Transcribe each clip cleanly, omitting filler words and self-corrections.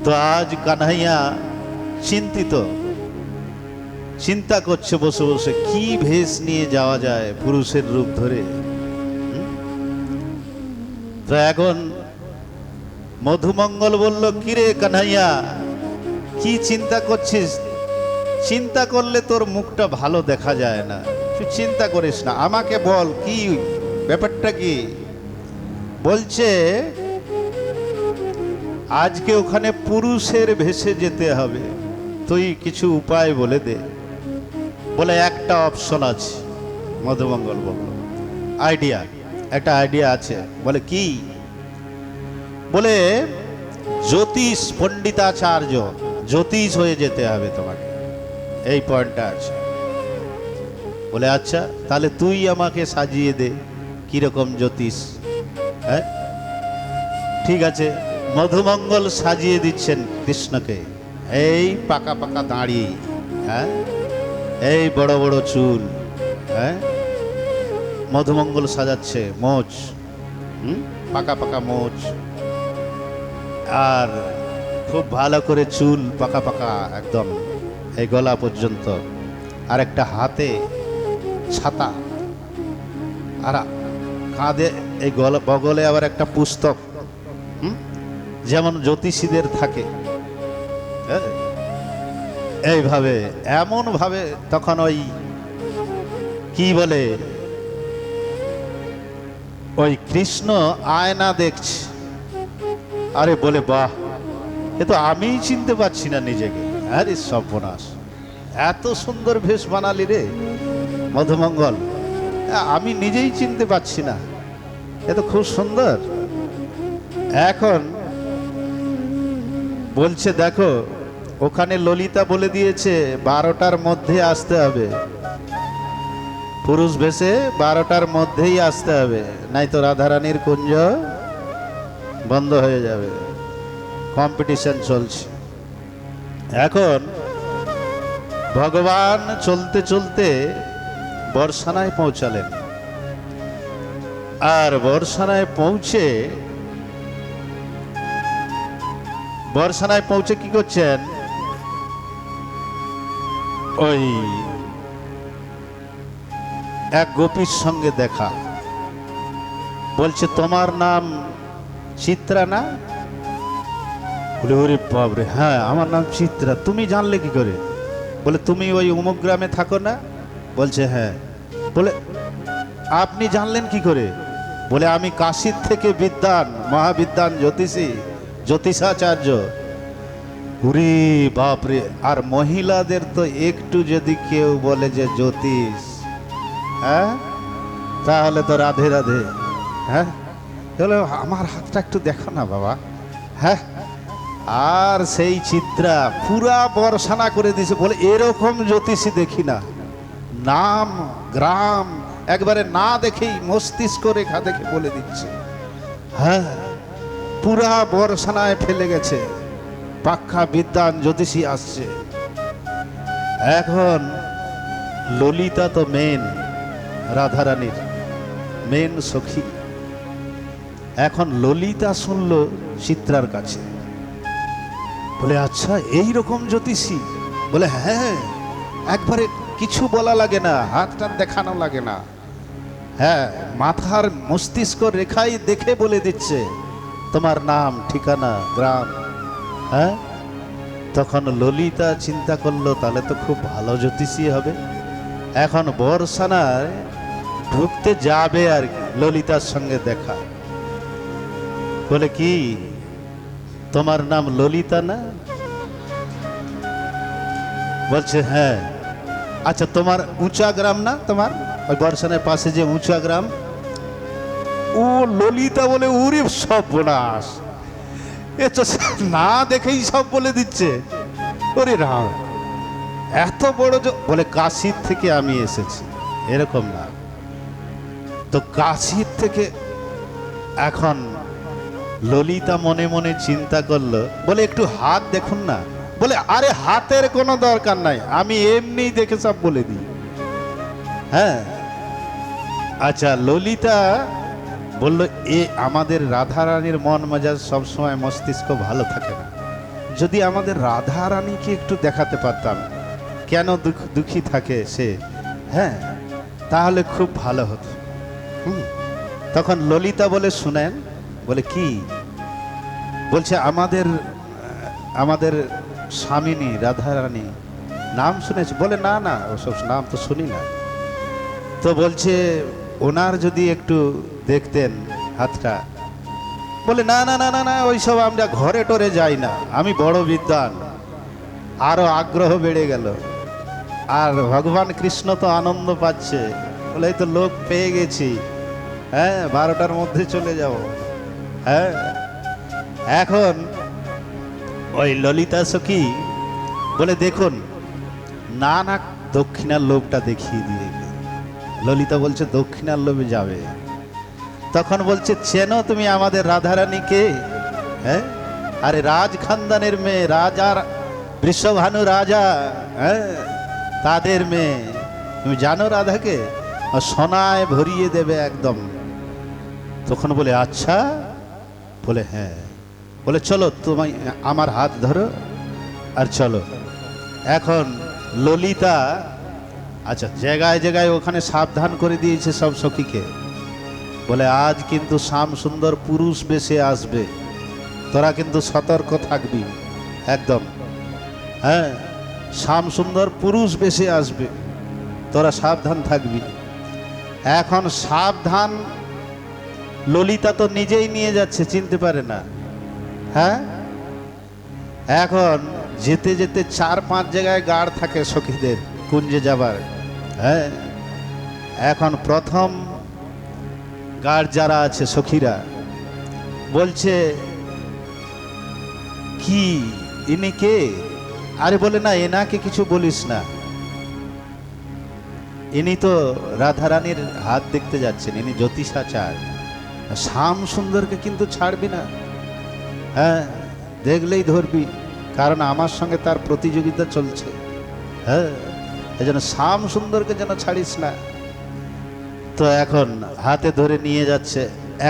তো আজ কানহাইয়া চিন্তিত, চিন্তা করছে বসে বসে কি ভেষ নিয়ে যাওয়া যায় পুরুষের রূপ ধরে। তো এখন মধুমঙ্গল বলল, কিরে কানহাইয়া, কি চিন্তা করছিস? চিন্তা করলে তোর মুখটা ভালো দেখা যায় না, তুই চিন্তা করিস না, আমাকে বল কি ব্যাপারটা কি। বলছে আজকে ওখানে পুরুষের ভেসে যেতে হবে, তুই কিছু উপায় বলে দে। বলে একটা অপশন আছে। মধুমঙ্গল বলল, আইডিয়া, একটা আইডিয়া আছে। বলে কি? বলে জ্যোতিষ পণ্ডিতাচার্য, জ্যোতিষ হয়ে যেতে হবে তোমাকে, এই পয়েন্টটা আছে। বলে আচ্ছা, তাহলে তুই আমাকে সাজিয়ে দে কিরকম জ্যোতিষ। হ্যাঁ ঠিক আছে। মধুমঙ্গল সাজিয়ে দিচ্ছেন কৃষ্ণকে, এই পাকা পাকা দাড়ি, হ্যাঁ এই বড় বড় চুল, হ্যাঁ মধুমঙ্গল সাজাচ্ছে মোচ, পাকা পাকা মোচ, আর খুব ভালো করে চুল পাকা পাকা একদম এই গলা পর্যন্ত, আর একটা হাতে ছাতা, আর কাঁধে এই বগলে আবার একটা পুস্তক, যেমন জ্যোতিষীদের থাকে। এইভাবে এমন ভাবে তখন ওই কি বলে, ওই কৃষ্ণ আয়না দেখছে। আরে বলে বাহ, এ তো আমি চিনতে পারছি না নিজেকে। আরে সর্বনাশ, এত সুন্দর ভেষ বানালি রে মধুমঙ্গল, আমি নিজেই চিনতে পারছি না, এ তো খুব সুন্দর। এখন বলছে দেখো, ওখানে ললিতা বলে দিয়েছে 12টার মধ্যে আসতে হবে, পুরুষ ভেষে 12টার মধ্যেই আসতে হবে, নাই তো রাধারানীর কুঞ্জ বন্ধ হয়ে যাবে, কম্পিটিশন চলছে। এখন ভগবান চলতে চলতে বর্ষানায় পৌঁছালেন, আর বর্ষানায় পৌঁছে কি করছেন, ওই এক গোপীর সঙ্গে দেখা। বলছে তোমার নাম চিত্রা না? বলে ওরে বাবরে, হ্যাঁ আমার নাম চিত্রা, তুমি জানলে কি করে? বলে তুমি ওই অমুক গ্রামে থাকো না? বলছে হ্যাঁ। বলে আপনি জানলেন কি করে? বলে আমি কাশীর থেকে বিদ্বান, মহাবিদ্বান জ্যোতিষাচার্য। উরে বাপরে, আর মহিলাদের তো একটু যদি কেউ বলে যে জ্যোতিষ, হ্যাঁ তাহলে তো রাধে রাধে। হ্যাঁ তাহলে আমার হাতটা একটু দেখো না বাবা। হ্যাঁ, আর সেই চিত্রা পুরা বর্ষানা করে দিয়েছে। বলে এরকম জ্যোতিষী দেখি না, নাম গ্রাম একবারে না দেখেই মস্তিষ্ক রেখা দেখে বলে দিচ্ছে। হ্যাঁ, পুরা বর্ষানায় ফেলে গেছে, পাক্কা বিদ্বান জ্যোতিষী আসছে। এখন ললিতা তো মেন, রাধারানীর মেন সখী। এখন ললিতা শুনল চিত্রার কাছে, বলে আচ্ছা এই রকম জ্যোতিষী? বলে হ্যাঁ, একবারে কিছু বলা লাগে না, হাতটা দেখানো লাগে না, হ্যাঁ মাথার মস্তিষ্ক রেখাই দেখে বলে দিচ্ছে তোমার নাম, ঠিকানা, গ্রাম। হ্যাঁ, তখন ললিতা চিন্তা করলো তাহলে তো খুব ভালো জ্যোতিষী হবে। এখন বর্ষানায় ঢুকতে যাবে আর কি, ললিতার সঙ্গে দেখা। বলে কি তোমার নাম ললিতা না? বলছে হ্যাঁ। আচ্ছা তোমার উঁচা গ্রাম না, তোমার ওই বর্ষানের পাশে যে উঁচা গ্রাম? ও ললিতা বলে উরে সর্বনাশ, এ তো না দেখেই সব বলে দিচ্ছে। ওরে রাম, এত বড় বলে কাশীর থেকে আমি এসেছি, এরকম না তো কাশীর থেকে। এখন ললিতা মনে মনে চিন্তা করলো, বলে একটু হাত দেখুন না। বলে আরে হাতের কোনো দরকার নাই, আমি এমনি দেখে সব বলে দিই। হ্যাঁ আচ্ছা, ললিতা বলল এ আমাদের রাধারানীর মন মেজাজ সবসময় মস্তিষ্ক ভালো থাকে না, যদি আমাদের রাধা রানীকে একটু দেখাতে পারতাম কেন দুঃখী থাকে সে, হ্যাঁ, তাহলে খুব ভালো হতো। তখন ললিতা বলে, শুনেন, বলে কি? বলছে আমাদের স্বামিনী রাধা রানী নাম শুনেছি। বলে না না, ওসব নাম তো শুনি না। তো বলছে ওনার যদি একটু দেখতেন হাতটা। বলে না না না না না, ওইসব আমরা ঘরে টরে যাই না, আমি বড় বিদ্বান। আরো আগ্রহ বেড়ে গেল। আর ভগবান কৃষ্ণ তো আনন্দ পাচ্ছে, বলে এই তো লোক পেয়ে গেছি, হ্যাঁ 12টার মধ্যে চলে যাব। হ্যাঁ, এখন ওই ললিতা সখী বলে দেখুন না না, দক্ষিণার লোভটা দেখিয়ে দিয়ে। ললিতা বলছে দক্ষিণার লোভে যাবে? তখন বলছে চেনো তুমি আমাদের রাধারানীকে? হ্যাঁ, আরে রাজ খানদানের মেয়ে, রাজার বৃষভানু রাজা, হ্যাঁ তাদের মেয়ে। তুমি জানো রাধাকে? সোনায় ভরিয়ে দেবে একদম। তখন বলে আচ্ছা, বলে হ্যাঁ। বলে চলো তুমি আমার হাত ধরো আর চলো। এখন ললিতা, আচ্ছা জায়গায় জায়গায় ওখানে সাবধান করে দিয়েছে সব সখীকে। বলে আজ কিন্তু শ্যাম সুন্দর পুরুষ বেশে আসবে, তোরা কিন্তু সতর্ক থাকবি একদম। হ্যাঁ, শ্যাম সুন্দর পুরুষ বেশে আসবে, তোরা সাবধান থাকবি। এখন সাবধান ললিতা তো নিজেই নিয়ে যাচ্ছে, চিনতে পারে না। হ্যাঁ, এখন যেতে যেতে 4-5 জায়গায় গার্ড থাকে সখীদের কুঞ্জে যাবার। হ্যাঁ, এখন প্রথম গার্ড যারা আছে সখীরা বলছে কি ইনি কে? আরে বলে না, এনাকে কিছু বলিস না, ইনি তো রাধারানীর হাত দেখতে যাচ্ছেন, ইনি জ্যোতিষাচার। শ্যাম সুন্দরকে কিন্তু ছাড়বি না, হ্যাঁ দেখলেই ধরবি, কারণ আমার সঙ্গে তার প্রতিযোগিতা চলছে। হ্যাঁ, এই জন্য শ্যাম সুন্দরকে যেন ছাড়িস না। তো এখন হাতে ধরে নিয়ে যাচ্ছে,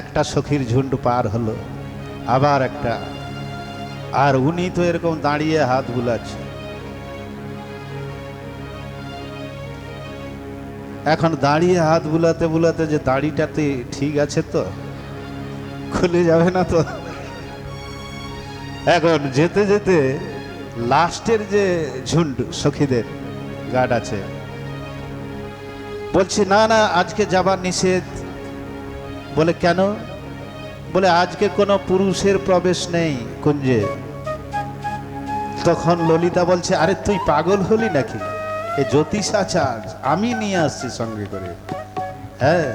একটা সখীর ঝুন্ড পার হলো, আবার একটা, আর উনি তো এরকম দাঁড়িয়ে হাত বুলাচ্ছে। এখন দাঁড়িয়ে হাত বুলাতে বুলাতে যে দাড়িটাতে ঠিক আছে তো, খুলে যাবে না তো। এখন যেতে যেতে লাস্টের যে ঝুন্ড সখীদের গার্ড আছে বলছে না না, আজকে যাবার নিষেধ। বলে কেন? বলে আজকে কোনো পুরুষের প্রবেশ নেই কুঞ্জে। তখন ললিতা বলছে আরে তুই পাগল হলি নাকি? এ জ্যোতিষাচার, আমি নিয়ে আসছি সঙ্গে করে। হ্যাঁ,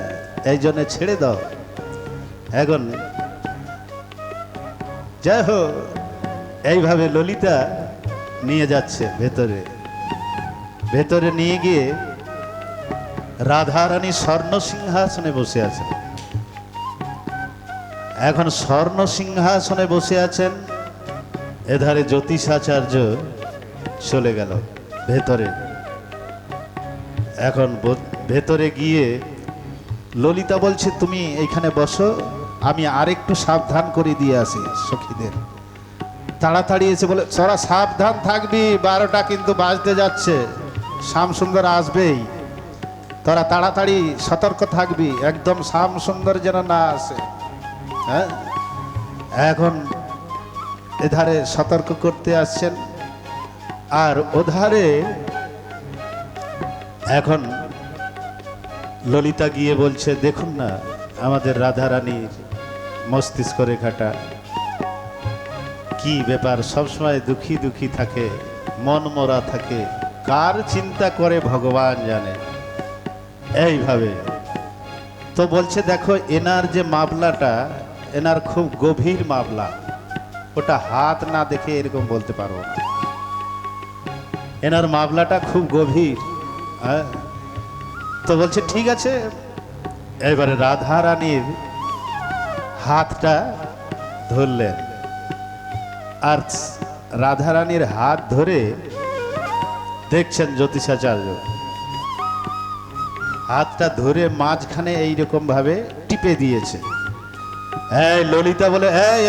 এই জন্য ছেড়ে দাও। এখন যাই হোক, এইভাবে ললিতা নিয়ে যাচ্ছে ভেতরে। ভেতরে নিয়ে গিয়ে রাধারানী স্বর্ণ সিংহাসনে বসে আছেন। এখন স্বর্ণ সিংহাসনে বসে আছেন, এধারে জ্যোতিষাচার্য চলে গেল ভেতরে। এখন ভেতরে গিয়ে ললিতা বলছে তুমি এইখানে বসো, আমি আরেকটু সাবধান করে দিয়ে আসি সখীদের। তাড়াতাড়ি এসে বলে তোরা সাবধান থাকবি, 12টা কিন্তু বাজতে যাচ্ছে, শ্যাম সুন্দর আসবেই, তোরা তাড়াতাড়ি সতর্ক থাকবি, একদম শ্যাম সুন্দর যেন না আসে। হ্যাঁ, এখন এধারে সতর্ক করতে আসছেন, আর ওধারে এখন ললিতা গিয়ে বলছে দেখুন না আমাদের রাধারানীর মস্তিষ্ক রেখাটা কি ব্যাপার, সবসময় দুঃখী দুঃখী থাকে, মন মরা থাকে, কার চিন্তা করে ভগবান জানে। এইভাবে তো বলছে দেখো এনার যে মামলাটা, এনার খুব গভীর মামলা, ওটা হাত না দেখে এরকম বলতে পারবো না, এনার মামলাটা খুব গভীর। হ্যাঁ, তো বলছে ঠিক আছে। এবারে রাধা রানীর হাতটা ধরলেন, আর রাধা রানীর হাত ধরে দেখছেন জ্যোতিষাচার্য, হাতটা ধরে মাঝখানে এইরকম ভাবে টিপে দিয়েছে। এই ললিতা বলে এই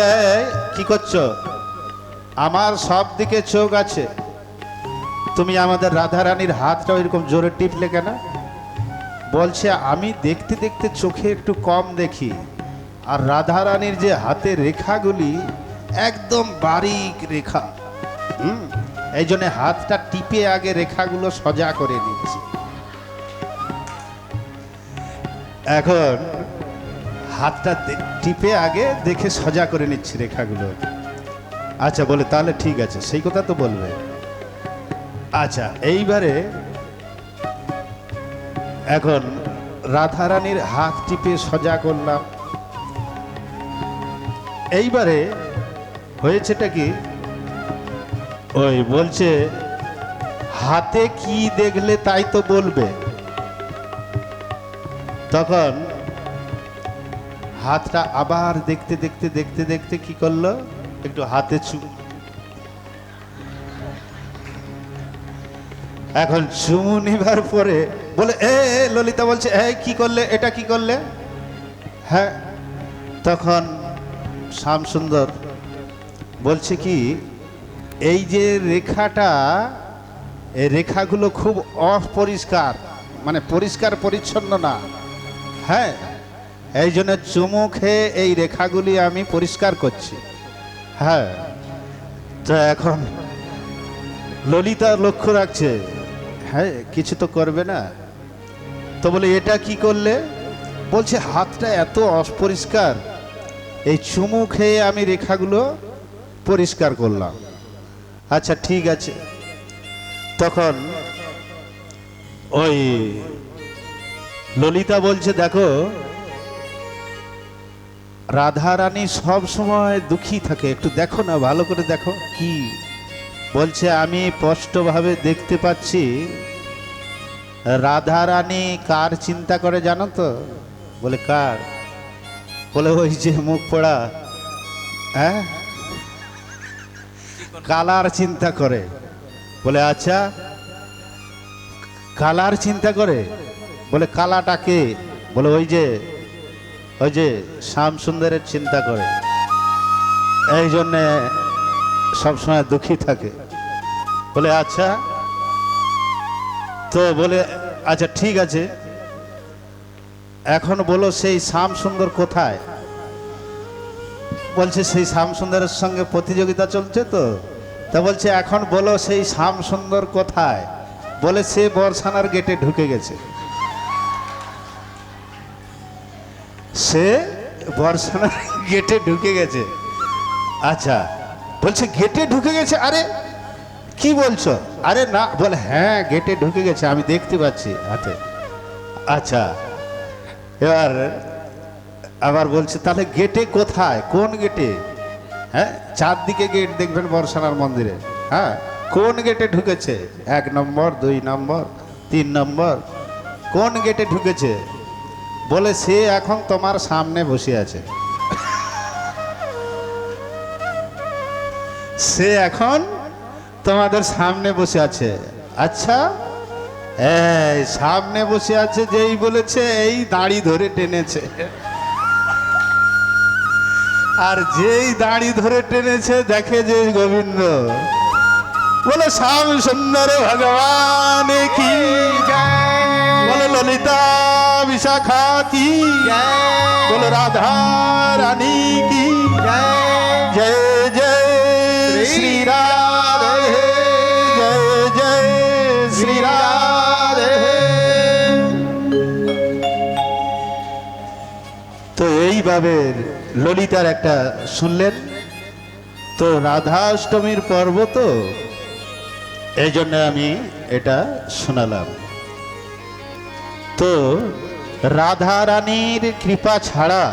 কি করছো? আমার সব দিকে চোখ আছে, তুমি আমাদের রাধারানীর হাতটা এরকম জোরে টিপলে কেন? বলছে আমি দেখতে দেখতে চোখে একটু কম দেখি, আর রাধারানীর যে হাতের রেখাগুলি একদম বারিক রেখা। এই জন্য হাতটা টিপে আগে রেখাগুলো সোজা করে নিচ্ছি। এখন হাতটা টিপে আগে দেখে সোজা করে নিচ্ছি রেখাগুলো। আচ্ছা, বলে তাহলে ঠিক আছে, সেই কথা তো বলবে। আচ্ছা, এইবারে এখন রাধারানীর হাত টিপে সোজা করলাম। এইবারে হয়েছেটা কি, ওই বলছে হাতে কি দেখলে তাই তো বলবে। তখন হাতটা আবার দেখতে দেখতে দেখতে দেখতে কি করলো, একটু হাতে এখন চুমু নিবার পরে বলে এ ললিতা বলছে এই কি করলে, এটা কি করলে? হ্যাঁ, তখন শ্যামসুন্দর বলছে কি, এই যে রেখাটা, এই রেখাগুলো খুব অপরিষ্কার, মানে পরিষ্কার পরিচ্ছন্ন না। হ্যাঁ, এই জন্য চুমু খেয়ে এই রেখাগুলি আমি পরিষ্কার করছি। হ্যাঁ, তো এখন ললিতা লক্ষ্য রাখছে, হ্যাঁ কিছু তো করবে না। তো বলে এটা কি করলে? বলছে হাতটা এত অপরিষ্কার, এই চুমু খেয়ে আমি রেখাগুলো পরিষ্কার করলাম। আচ্ছা ঠিক আছে। তখন ওই ললিতা বলছে দেখো, রাধারানী সব সময় দুঃখী থাকে, একটু দেখো না, ভালো করে দেখো। কি বলছে? আমি স্পষ্টভাবে দেখতে পাচ্ছি রাধারানী কার চিন্তা করে জানো তো? বলে কার? বলে ওই যে মুখ পড়া, হ্যাঁ কালার চিন্তা করে। বলে আচ্ছা, কালার চিন্তা করে? বলে কালাটাকে? বলে ওই যে শ্যামসুন্দরের চিন্তা করে, এই জন্যে সবসময় দুঃখী থাকে। বলে আচ্ছা, তো বলে আচ্ছা ঠিক আছে, এখন বলো সেই শ্যামসুন্দর কোথায়? বলছে সেই শ্যামসুন্দরের সঙ্গে প্রতিযোগিতা চলছে তো। তা বলছে এখন বলো সেই শ্যামসুন্দর কোথায়? বলে সে বর্ষানার গেটে ঢুকে গেছে। সে বর্ষানার গেটে ঢুকে গেছে। আচ্ছা, বলছে গেটে ঢুকে গেছে? আরে কি বলছো? আরে না। বলে হ্যাঁ গেটে ঢুকে গেছে, আমি দেখতে পাচ্ছি হাতে। আচ্ছা, এবার আবার বলছে তাহলে গেটে কোথায়, কোন গেটে? হ্যাঁ, চারদিকে গেট দেখবেন বর্ষানার মন্দিরে। হ্যাঁ, কোন গেটে ঢুকেছে? 1 নম্বর, 2 নম্বর, 3 নম্বর, কোন গেটে ঢুকেছে? বলে সে এখন তোমার সামনে বসে আছে। সে এখন তোমাদের সামনে বসে আছে। আচ্ছা, এই সামনে বসে আছে যেই বলেছে, এই দাড়ি ধরে টেনেছে। আর যেই দাড়ি ধরে টেনেছে দেখে যে গোবিন্দ। বলে শ্যাম সুন্দর ভগবান কি জয়, বলে ললিতা বিশাখা কি জয়, বলে রাধা রানী কি জয়, জয় জয় শ্রী রাধে, জয় জয় শ্রী রাধে। তো এইভাবে ললিতার একটা শুনলেন তো, রাধাষ্টমীর পর্ব তো, এই জন্য আমি এটা শোনালাম। তো রাধা রানীর কৃপা ছাড়া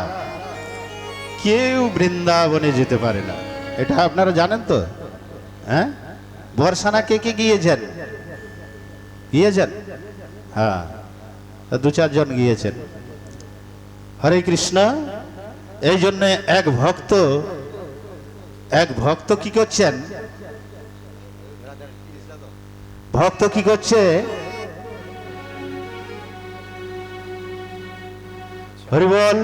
কেউ বৃন্দাবনে যেতে পারে না, এটা আপনারা জানেন তো। হ্যাঁ, বর্ষানা কে কে গিয়েছেন? হ্যাঁ, 2-4 জন গিয়েছেন। হরে কৃষ্ণ। এই জন্য এক ভক্ত কি করছেন? ভক্ত কি করছে? হরি বল।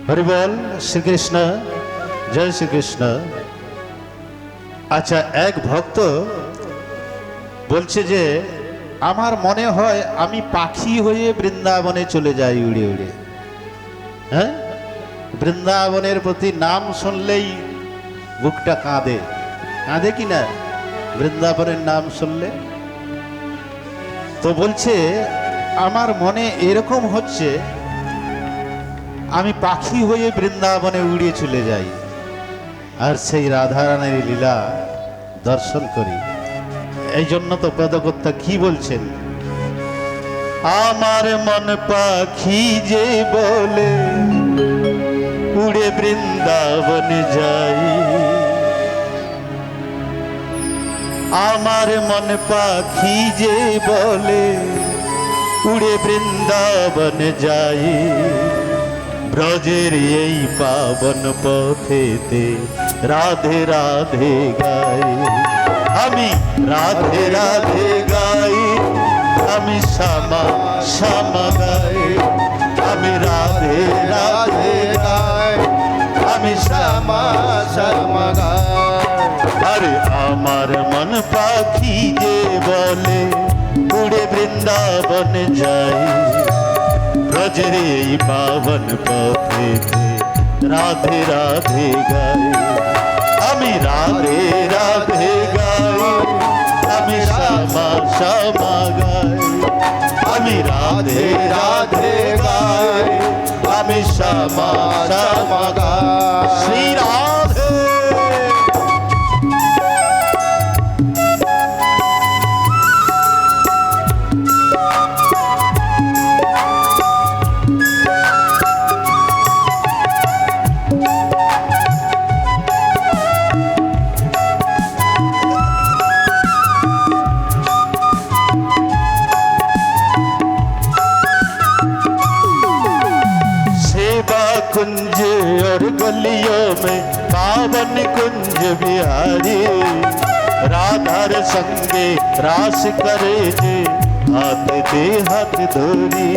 হরি বল শ্রীকৃষ্ণ, জয় শ্রীকৃষ্ণ। আচ্ছা, এক ভক্ত বলছে যে আমার মনে হয় আমি পাখি হয়ে বৃন্দাবনে চলে যাই উড়ে উড়ে। হ্যাঁ, বৃন্দাবনের প্রতি নাম শুনলেই বুকটা কাঁদে, কাঁদে কি না বৃন্দাবনের নাম শুনলে? তো বলছে আমার মনে এরকম হচ্ছে আমি পাখি হয়ে বৃন্দাবনে উড়ে চলে যাই আর সেই রাধারানীর লীলা দর্শন করি। এই জন্য তো পদকর্তা কি বলছেন, আমার মন পাখি যে বলে উড়ে বৃন্দাবন যাই, আমার মন পাখি যে বলে উড়ে বৃন্দাবন যাই, ব্রজের এই পাবন পথেতে রাধে রাধে গাই, আমি রাধে রাধে গাই, আমি শ্যামা শ্যামা গাই, আমি রাধে রাধে গাই, আমি শ্যামা শ্যামা গাই। আরে আমার মন পাখি যে বলে উড়ে বৃন্দাবন যাই, ব্রজের এই পাবন পথেতে রাধে রাধে গাই, আমি রাধে রাধে গাই, আমি শ্যামা শ্যামা গাই, আমি রাধে রাধে গাই, আমি শ্যামা শ্যামা গাই। শ্রী রাধে। कुंज और गलियों में पावन कुंज बिहारी, राधार संगे रास करे जे हाथ दे हाथ धोरी,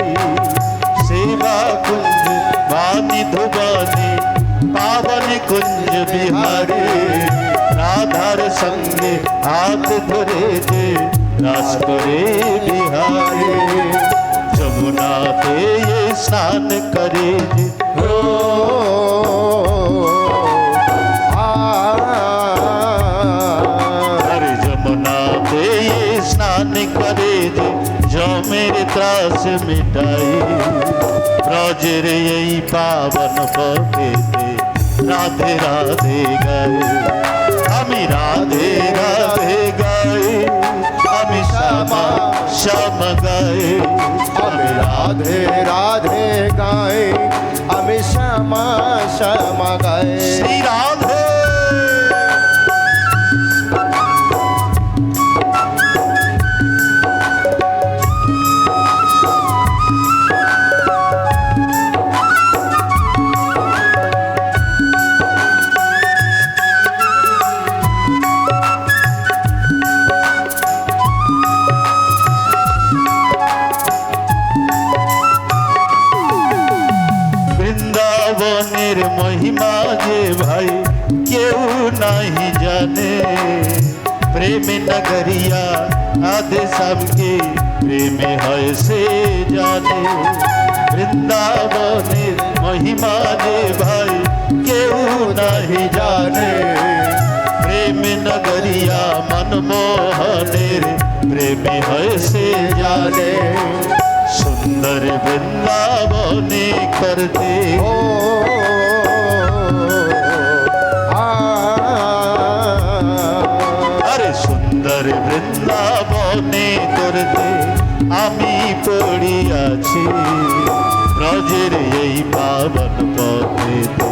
सेवा कुंज वानी धुबानी पावन कुंज बिहारी, राधार संगे हाथ धरे जे रास करे बिहारी, जमुना पे ये स्नान करे जे अरे जमुना पे ये स्नान करे जे जो मेरे त्रास मिटाई, ब्रजेर यही पावन पथेते राधे राधे गाए, আমি রাধে রাধে গাই, আমি শ্যামা শ্যামা গাই, আমি রাধে রাধে গাই, আমি শ্যামা শ্যামা গাই। শ্রী রাধে। বৃন্দাবনের মহিমা যে ভাই কেউ নাহি জানে, প্রেম নগরিয়া আধে সবকে প্রেমে হয় সে জানে, বৃন্দাবনের মহিমা যে ভাই কেউ নাহি জানে, প্রেম নগরিয়া মনমোহনের প্রেমে হয় সে জানে, सुंदर वृंदावने करते ओ अरे सुंदर वृंदावने करते आमी पड़ियाছি, ব্রজের এই পাবন পথেতে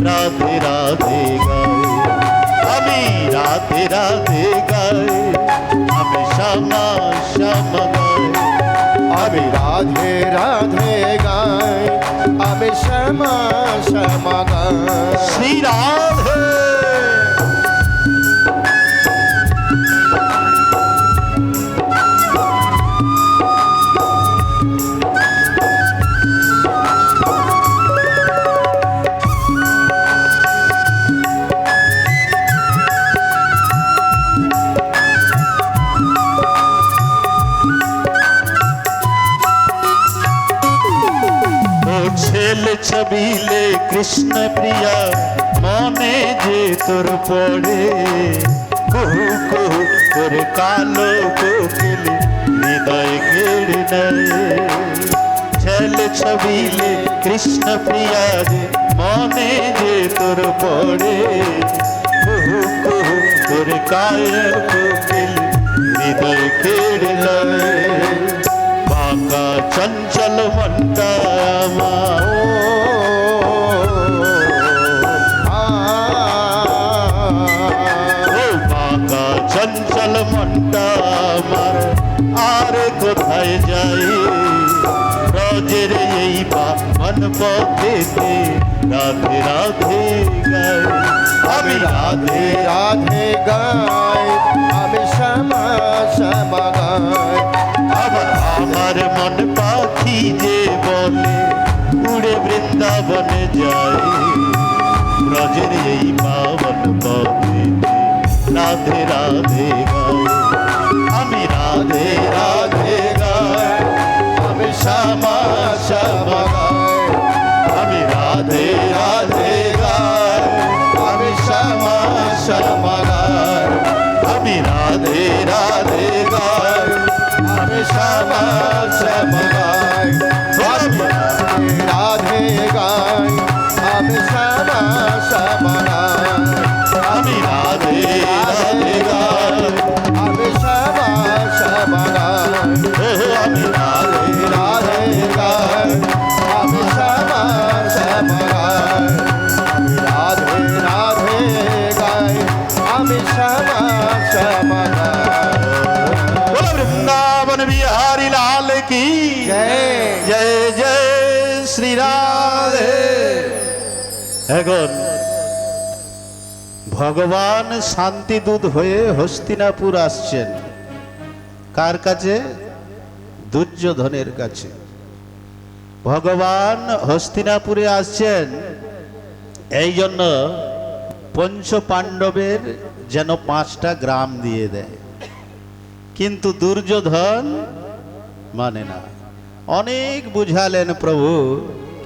রাধে রাধে গাই, আমি রাধে রাধে গাই, আমি শ্যামা শ্যামা গাই, আমি রাধে রাধে গাই, আমি শ্যামা শ্যামা গাই। শ্রী রাধে। ছবিলে কৃষ্ণ প্রিয়া মনে যে তোর পড়ে কুহু কুহু তোর কালো কোকিল হৃদয় কেড়ে নেয় ছেল ছবিলে কৃষ্ণ প্রিয়া যে মনে যে তোর পড়ে কুহু কুহু তোর কালো কোকিল হৃদয় কেড়ে নেয় বাঁকা চঞ্চল মনটা আমার বাঁকা চঞ্চল মনটা আমার আর কোথায় যাই রজের এই পাবন পথেতে রাধে রাধে গাই আমি রাধে রাধে গাই আমি শ্যামা শ্যামা গাই আবার আমার মন পাখি যে বলে উড়ে বৃন্দাবনে যাই ব্রজের এই পাবন পথেতে রাধে রাধে গাই আমি রাধে রাধে গাই আমি শ্যামা শ্যামা গাই আমি রাধে রাধে গাই আমি শ্যামা শ্যামা গাই আমি রাধে রাধে গাই আমি শ্যামা শ্যামা গাই আমি রাধে গাই আমি শ্যামা শ্যামা গাই আমি রাধে রাধে গাই আমি শ্যামা শ্যামা গাই আমি রাধে রাধে গাই আমি শ্যামা শ্যামা গাই আমি রাধে রাধে গাই আমি শ্যামা শ্যামা গাই बोलो वृंदावन बिहारी लाल की জয় जय जय श्री राधे এখন ভগবান শান্তিদূত হয়ে হস্তিনাপুর আসছেন কার কাছে দুর্যোধনের কাছে ভগবান হস্তিনাপুরে আসছেন এই জন্য পঞ্চ পাণ্ডবের যেন 5টা গ্রাম দিয়ে দেয় কিন্তু দুর্যোধন মানে না অনেক বুঝালেন প্রভু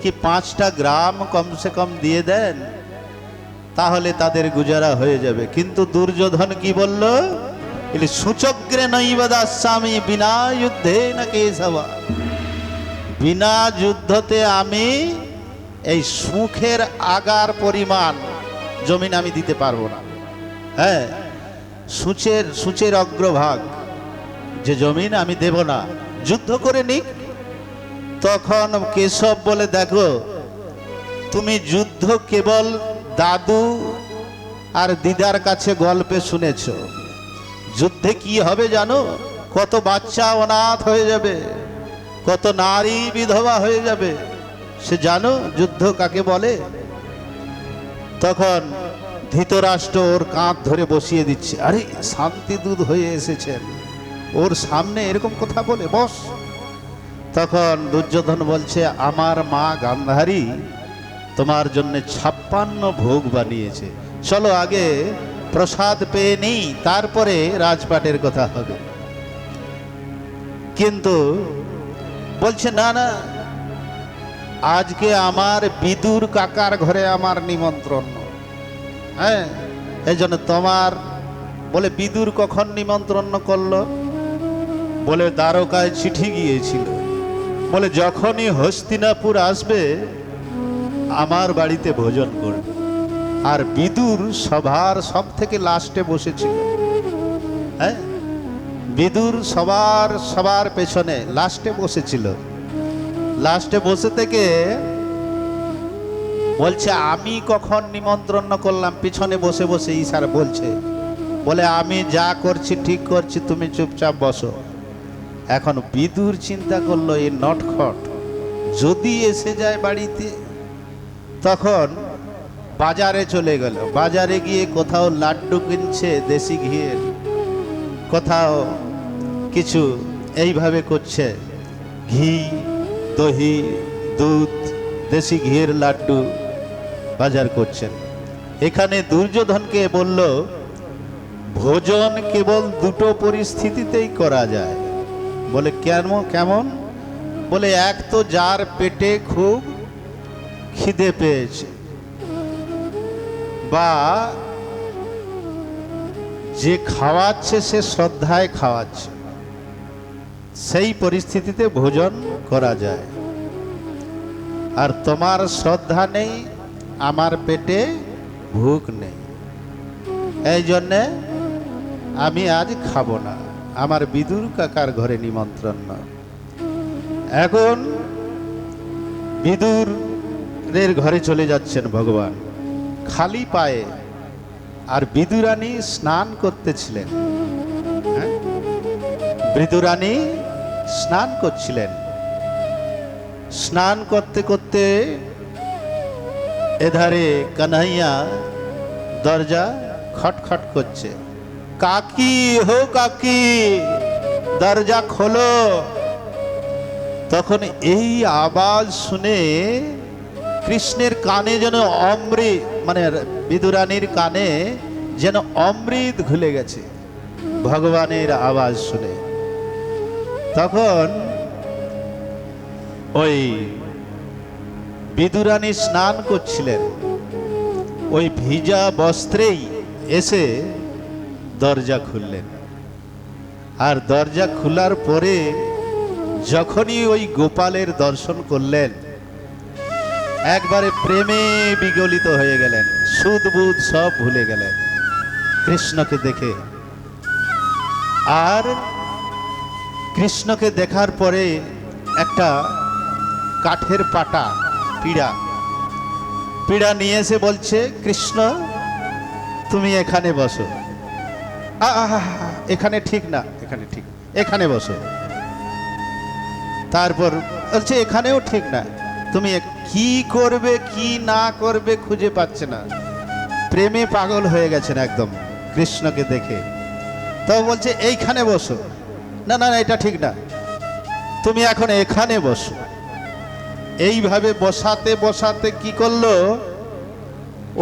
কি 5টা গ্রাম কমসে কম দিয়ে দেন তাহলে তাদের গুজারা হয়ে যাবে কিন্তু দুর্যোধন কি বলল সূচগ্রে নৈবদাস্বামী বিনা যুদ্ধে না কেশবা বিনা যুদ্ধতে আমি এই সুখের আগার পরিমাণ জমিন আমি দিতে পারবো না হ্যাঁ সূচের অগ্রভাগ যে জমিন আমি দেব না যুদ্ধ করে নিক তখন কেশব বলে দেখো তুমি যুদ্ধ কেবল দাদু আর দিদার কাছে গল্পে শুনেছো যুদ্ধে কি হবে জানো কত বাচ্চা অনাথ হয়ে যাবে কত নারী বিধবা হয়ে যাবে সে জানো যুদ্ধ কাকে বলে তখন ধৃতরাষ্ট্র ওর কাঁধ ধরে বসিয়ে দিচ্ছে আরে শান্তিদূত হয়ে এসেছেন ওর সামনে এরকম কথা বলে বস তখন দুর্যোধন বলছে আমার মা গান্ধারী তোমার জন্য 56 ভোগ বানিয়েছে চলো আগে প্রসাদ পেয়ে নিই তারপরে রাজপাটের কথা হবে কিন্তু বলছে না না আজকে আমার বিদুর কাকার ঘরে আমার নিমন্ত্রণ হ্যাঁ এই জন্য তোমার বলে বিদুর কখন নিমন্ত্রণ করলো বলে দ্বারকায় চিঠি গিয়েছিল বলে যখনই হস্তিনাপুর আসবে আমার বাড়িতে ভোজন করবে আর বিদুর সভার সব থেকে লাস্টে বসেছিল হ্যাঁ বিদুর সবার পেছনে লাস্টে বসেছিল লাস্টে বসে থেকে বলছে আমি কখন নিমন্ত্রণ করলাম পিছনে বসে বসে ইশারা বলছে বলে আমি যা করছি ঠিক করছি তুমি চুপচাপ বসো এখন বিদুর চিন্তা করলো এই নটখট যদি এসে যায় বাড়িতে তখন বাজারে চলে গেল বাজারে গিয়ে কোথাও লাড্ডু কিনছে দেশি ঘিয়ের কোথাও কিছু এইভাবে করছে ঘি দহি দুধ দেশি ঘিয়ের লাড্ডু বাজার করছেন এখানে দুর্যোধনকে বলল ভোজন কেবল দুটো পরিস্থিতিতেই করা যায় বলে কেমন বলে এক তো যার পেটে খুব খিদে পেয়েছে, বা যে খাওয়াচ্ছে সে শ্রদ্ধায় খাওয়াচ্ছে, সেই পরিস্থিতিতে ভোজন করা যায়। আর তোমার শ্রদ্ধা নেই, আমার পেটে ভুক নেই, এই জন্যে আমি আজ খাবো না, আমার বিদুর কাকার ঘরে নিমন্ত্রণ না। এখন বিদুরের ঘরে চলে যাচ্ছেন ভগবান খালি পায়ে, আর বিদুরানী স্নান করতেছিলেন। হ্যাঁ, বিদুরানী স্নান করছিলেন। স্নান করতে করতে এধারে কানাইয়া দরজা খটখট করছে, কাকি হো কাকি, দরজা খোলো। তখন এই আওয়াজ শুনে কৃষ্ণের কানে যেন অমৃত, মানে বিদুরানীর কানে যেন অমৃত ঘুলে গেছে ভগবানের আওয়াজ শুনে। তখন ওই বিদুরানী স্নান করছিলেন, ওই ভিজা বস্ত্রেই এসে দরজা খুললেন। আর দরজা খোলার পরে যখনই ওই গোপালের দর্শন করলেন, একবারে প্রেমে বিগলিত হয়ে গেলেন, সুদ বুধ সব ভুলে গেলেন কৃষ্ণকে দেখে। আর কৃষ্ণকে দেখার পরে একটা কাঠের পাটা, পিড়া নিয়ে এসে বলছে, কৃষ্ণ তুমি এখানে বসো। এখানে ঠিক না, এখানে ঠিক, এখানে বসো। তারপর বলছে এখানেও ঠিক না, তুমি কি করবে কি না করবে খুঁজে পাচ্ছে না, প্রেমে পাগল হয়ে গেছেন একদম কৃষ্ণকে দেখে। তো বলছে এইখানে বসো। না না এটা ঠিক না, তুমি এখন এখানে বসো। এইভাবে বসাতে বসাতে কি করলো,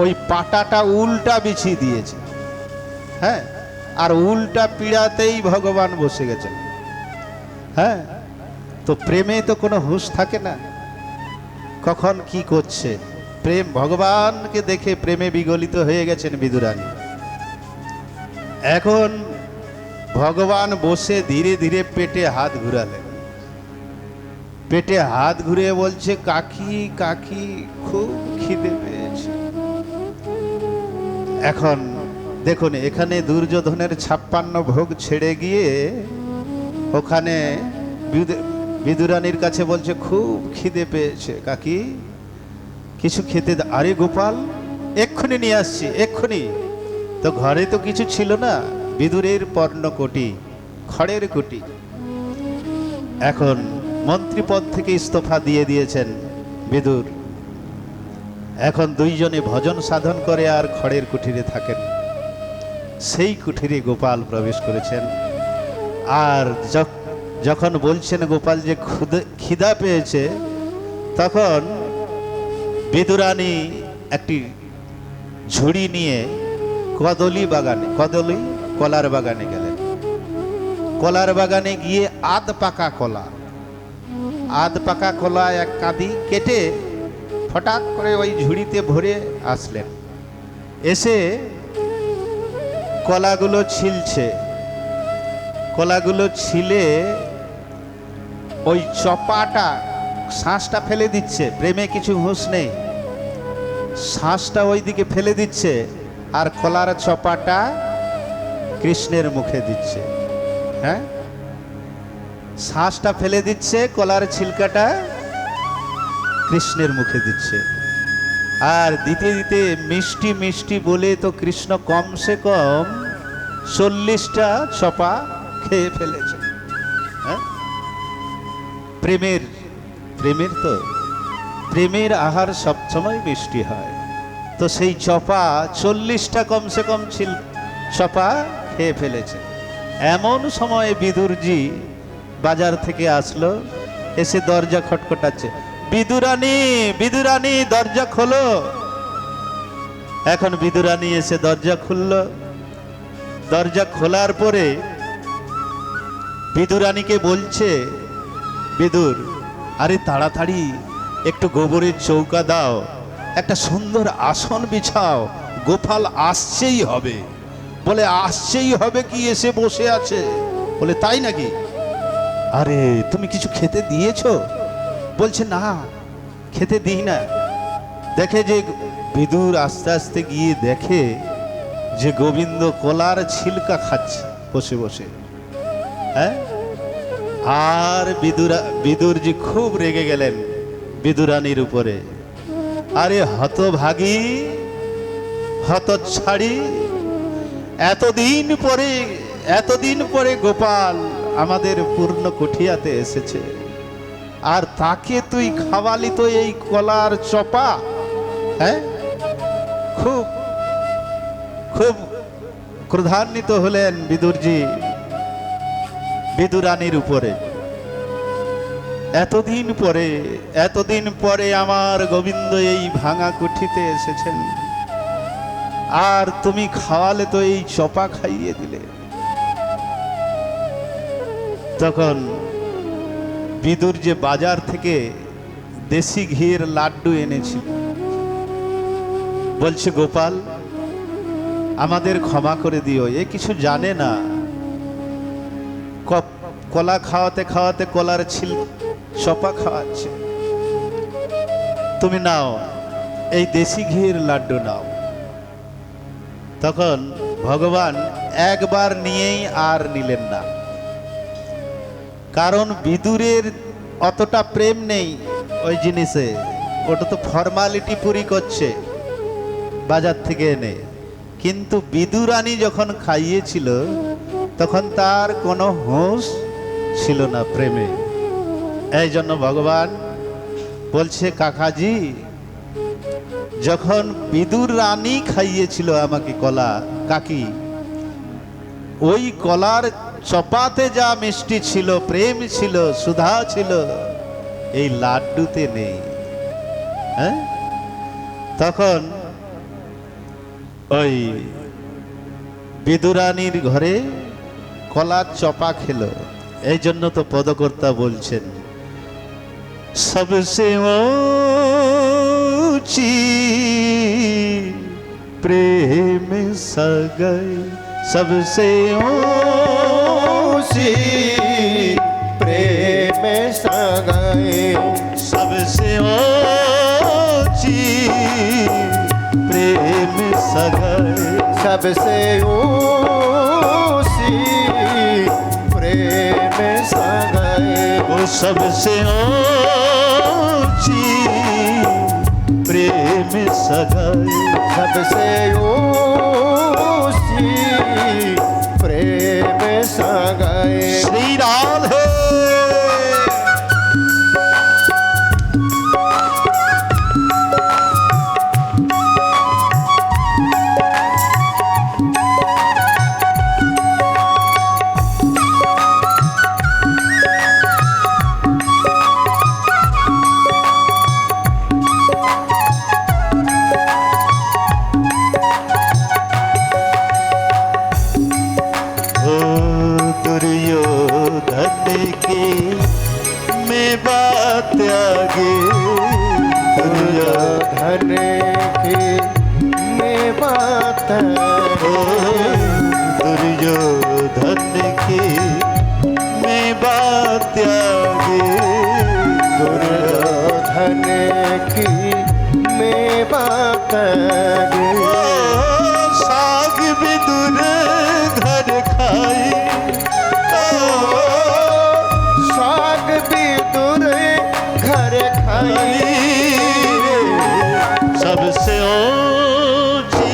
ওই পাটাটা উল্টা বিছিয়ে দিয়েছে। হ্যাঁ, আর উল্টা পিড়াতেই ভগবান বসে গেছেন। হ্যাঁ, তো প্রেমে তো কোনো হুঁশ থাকে না, কখন কি করছে। প্রেম, ভগবানকে দেখে প্রেমে বিগলিত হয়ে গেছেন বিদুরানী। এখন ভগবান বসে ধীরে ধীরে পেটে হাত ঘুরালেন। পেটে হাত ঘুরিয়ে বলছে, কাকি কাকি খুব খিদে পেয়েছে। এখন দেখুন, এখানে দুর্যোধনের 56 ভোগ ছেড়ে গিয়ে ওখানে বিদুরানীর কাছে বলছে খুব খিদে পেয়েছে, কাকি কিছু খেতে দাও। আরে গোপাল, এক্ষুনি নিয়ে আসছি, এক্ষুনি। তো ঘরে তো কিছু ছিল না, বিদুরের পর্ণকোটি, খড়ের কুটি। এখন মন্ত্রীপদ থেকে ইস্তফা দিয়ে দিয়েছেন বিদুর। এখন দুইজনে ভজন সাধন করে আর খড়ের কুঠিরে থাকেন। সেই কুঠিরে গোপাল প্রবেশ করেছেন। আর যখন বলছেন গোপাল যে খিদা পেয়েছে, তখন বিদুরানী একটি ঝুড়ি নিয়ে কলার বাগানে গেলেন। কলার বাগানে গিয়ে আধ পাকা কলা এক কাঁদি কেটে ফটাক করে ওই ঝুড়িতে ভরে আসলেন। এসে কলাগুলো ছিলে ওই চপাটা, শ্বাসটা ফেলে দিচ্ছে, প্রেমে কিছু হুঁশ নেই, শ্বাসটা ওই দিকে ফেলে দিচ্ছে, আর কলার চপাটা কৃষ্ণের মুখে দিচ্ছে। হ্যাঁ, শ্বাসটা ফেলে দিচ্ছে, কলার ছিলকাটা কৃষ্ণের মুখে দিচ্ছে। আর দিতে দিতে মিষ্টি মিষ্টি বলে তো কৃষ্ণ কমসে কম 40টা চপা খেয়ে ফেলেছে। হ্যাঁ, প্রেমের আহার সবসময় মিষ্টি হয়। তো সেই চপা 40টা কমসে কম চপা খেয়ে ফেলেছে। এমন সময় বিদুরজি বাজার থেকে আসলো, এসে দরজা খটখটাচ্ছে, বিদুরানী দরজা খোলো। এখন বিদুরানী এসে দরজা খুলল। দরজা খোলার পরে বিদুরানীকে বলছে, বিদুর আরে তাড়াতাড়ি একটু গোবরের চৌকা দাও, একটা সুন্দর আসন বিছাও, গোপাল আসছেই হবে। বলে আসছেই হবে কি, এসে বসে আছে। বলে তাই নাকি? আরে তুমি কিছু খেতে দিয়েছো? বলছে না, খেতে দিই না। দেখে যে বিদুর আস্তে আস্তে গিয়ে দেখে যে গোবিন্দ কলার ছিলকা খাচ্ছে বসে বসে। হ্যাঁ, আর বিদুরজি খুব রেগে গেলেন বিদুরানীর উপরে। আরে হতভাগী, হতচ্ছাড়ি, এতদিন পরে গোপাল আমাদের পূর্ণ কুঠিয়াতে এসেছে, আর তাকে তুই খাওয়ালি তো এই কলার চপা। হ্যাঁ, খুব খুব ক্রোধান্বিত হলেন বিদুরজি বিদুরানীর উপরে। এতদিন পরে আমার গোবিন্দ এই ভাঙা কুঠিতে এসেছেন, আর তুমি খাওয়ালে তো এই চপা খাইয়ে দিলে। তখন বিদুর যে বাজার থেকে দেশি ঘির লাড্ডু এনেছিল, বলছে গোপাল আমাদের ক্ষমা করে দিও, এ কিছু জানে না। কলা খাওয়াতে খাওয়াতে কলার চপা খাওয়াচ্ছে, তুমি নাও এই দেশি ঘির লাড্ডু নাও। তখন ভগবান একবার নিয়েই আর নিলেন না, কারণ বিদুরের অতটা প্রেম নেই ওই জিনিসে, ওটা তো ফর্মালিটি পুরি করছে বাজার থেকে এনে। কিন্তু বিদুরানী যখন খাইয়েছিল তখন তার কোনো হুঁশ ছিল না প্রেমে। এই জন্য ভগবান বলছে কাকাজি, যখন বিদুর রানী খাইয়েছিল আমাকে কলা, কাকি, ওই কলার চপাতে যা মিষ্টি ছিল, প্রেম ছিল, সুধা ছিল, এই লাড্ডুতে নেই। হ্যাঁ, তখন ওই বিদুরানীর ঘরে কলার চপা খেলো। এই জন্য তো পদকর্তা বলছেন সবসে ऊंची प्रेम सगाई, सबसे ऊंची प्रेम सगाई, सबसे ऊंची प्रेम सगाई, सबसे ऊंची प्रेम सगाई, वो सबसे ऊंची प्रेम सगाई, सबसे ऊंची प्रेम सगाई। श्री राधे। त्यागे दुर्योधन की मैं बात, दुर्योधन की मैं बात त्यागे, दुर्योधन की मैं बात साग विदुर घर खाई, साग विदुर घर खाई, सबसे ऊंची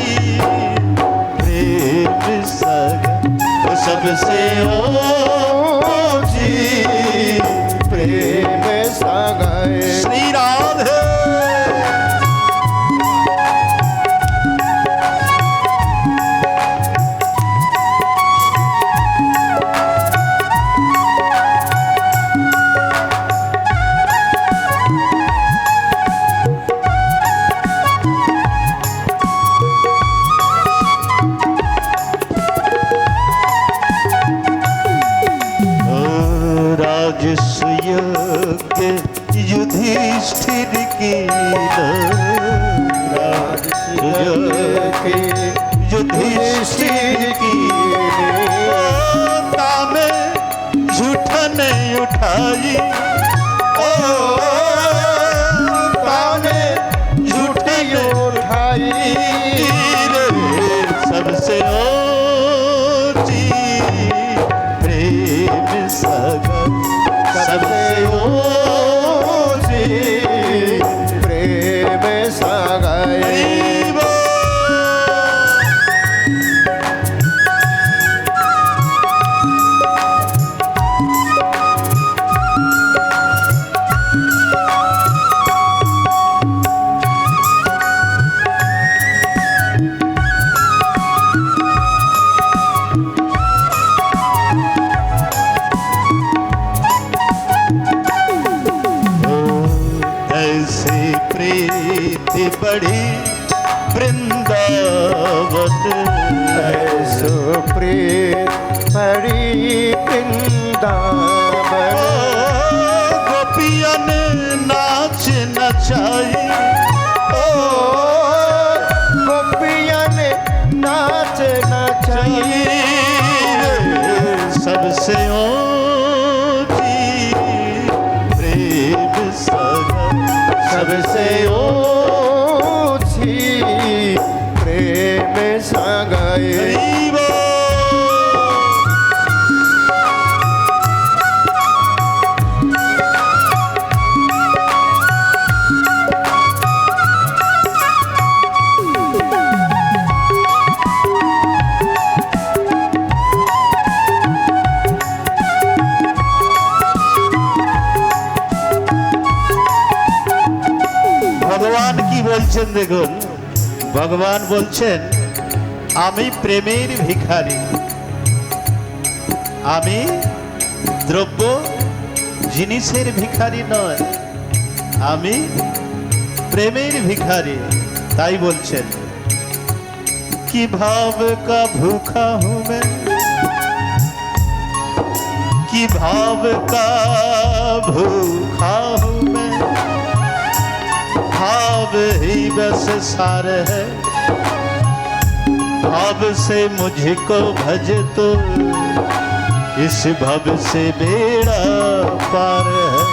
प्रेम सगाई, सबसे ऊंची प्रेम सगाई। श्री राधे। राजस्व यज्ञ युधिष्ठिर भाई ओ ताने झूठे उठाई रे सबसे ऊंची प्रेम सगन सबसे ऊंची प्रेम सगाई ऐसी प्रीति बड़ी वृंदावन सुप्रीत बड़ी वृंदावन गोपियन नाच नचाई ओ गोपियन नाच नचाई सबसे ऊंची प्रेम सगन सबसे ऊंची प्रेम सगाई ভগবান কি বলছেন দেখুন ভগবান বলছেন আমি প্রেমের ভিখারি আমি দ্রব্য জিনিসের ভিখারি নয় আমি প্রেমের ভিখারি তাই বলছেন কি ভাব কা ভूखा हूं मैं কি भाव का भूखा हूं मैं भाव ही बस सार है भाव से मुझको भज तो इस भव से बेड़ा पार है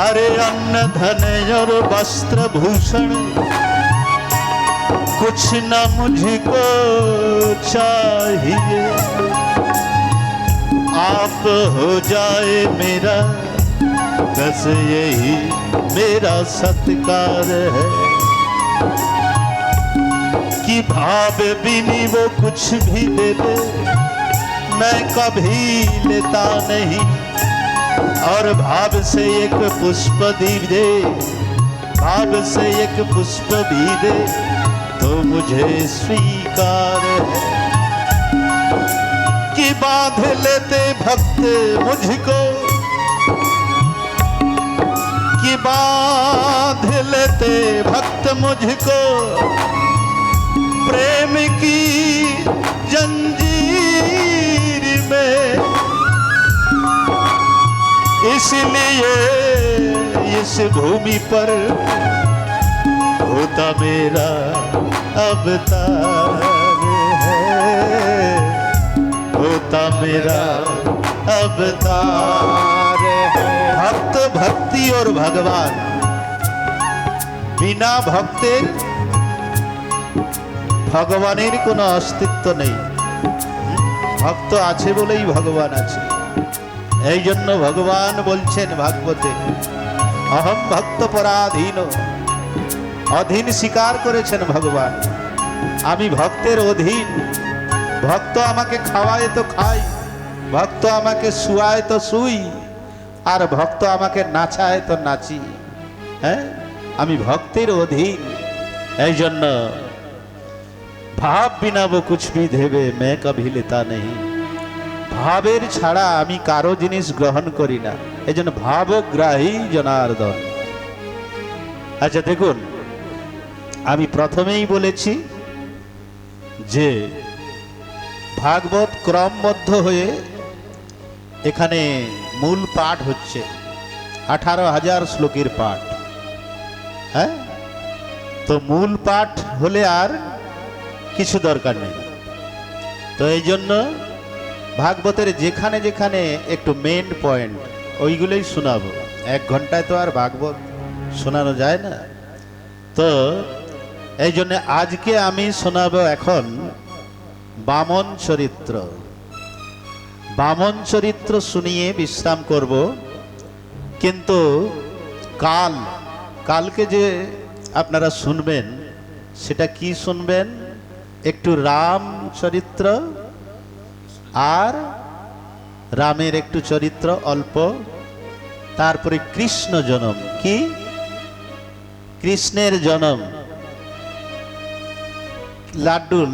अरे अन्न धन और वस्त्र भूषण कुछ न मुझको चाहिए आप हो जाए मेरा बस यही मेरा सत्कार है कि भाव बिनी वो कुछ भी दे दे मैं कभी लेता नहीं और भाव से एक पुष्प भी दे भाव से एक पुष्प भी दे तो मुझे स्वीकार है कि बांध लेते भक्त मुझको कि बांध लेते भक्त मुझको प्रेम की जंजीर में इसलिए इस भूमि पर होता मेरा अवतार है होता मेरा अवतार है भक्त भक्ति और भगवान बिना भक्तेर ভগবানের কোনো অস্তিত্ব নেই ভক্ত আছে বলেই ভগবান আছে এই জন্য ভগবান বলছেন ভাগবতে অহম ভক্ত পরাধীন অধীন স্বীকার করেছেন ভগবান আমি ভক্তের অধীন ভক্ত আমাকে খাওয়ায় তো খাই ভক্ত আমাকে শুয়ায় তো শুই আর ভক্ত আমাকে নাচায় তো নাচি হ্যাঁ আমি ভক্তের অধীন এই জন্য ভাব বিনা वो कुछ भी देवे मैं कभी लेता नहीं ভাবের ছাড়া আমি কারো জিনিস গ্রহণ করি না এজন্য ভাবগ্রাহী জনার্দন আচ্ছা দেখুন আমি প্রথমেই বলেছি যে ভাগবত ক্রমবদ্ধ হয়ে এখানে মূল পাঠ হচ্ছে 18,000 শ্লোকের পাঠ হ্যাঁ তো মূল পাঠ হলে আর কিছু দরকার নেই তো এই জন্য ভাগবতের যেখানে যেখানে একটু মেন পয়েন্ট ওইগুলোই শোনাবো। 1 ঘন্টায় তো আর ভাগবত শোনানো যায় না। তো এই জন্য আজকে আমি শোনাবো এখন বামন চরিত্র। বামন চরিত্র শুনিয়ে বিশ্রাম করব। কিন্তু কালকে যে আপনারা শুনবেন সেটা কি শুনবেন? একটু রাম চরিত্র আর রামের একটু চরিত্র অল্প, তারপরে কৃষ্ণ জনম। কি? কৃষ্ণের জনম।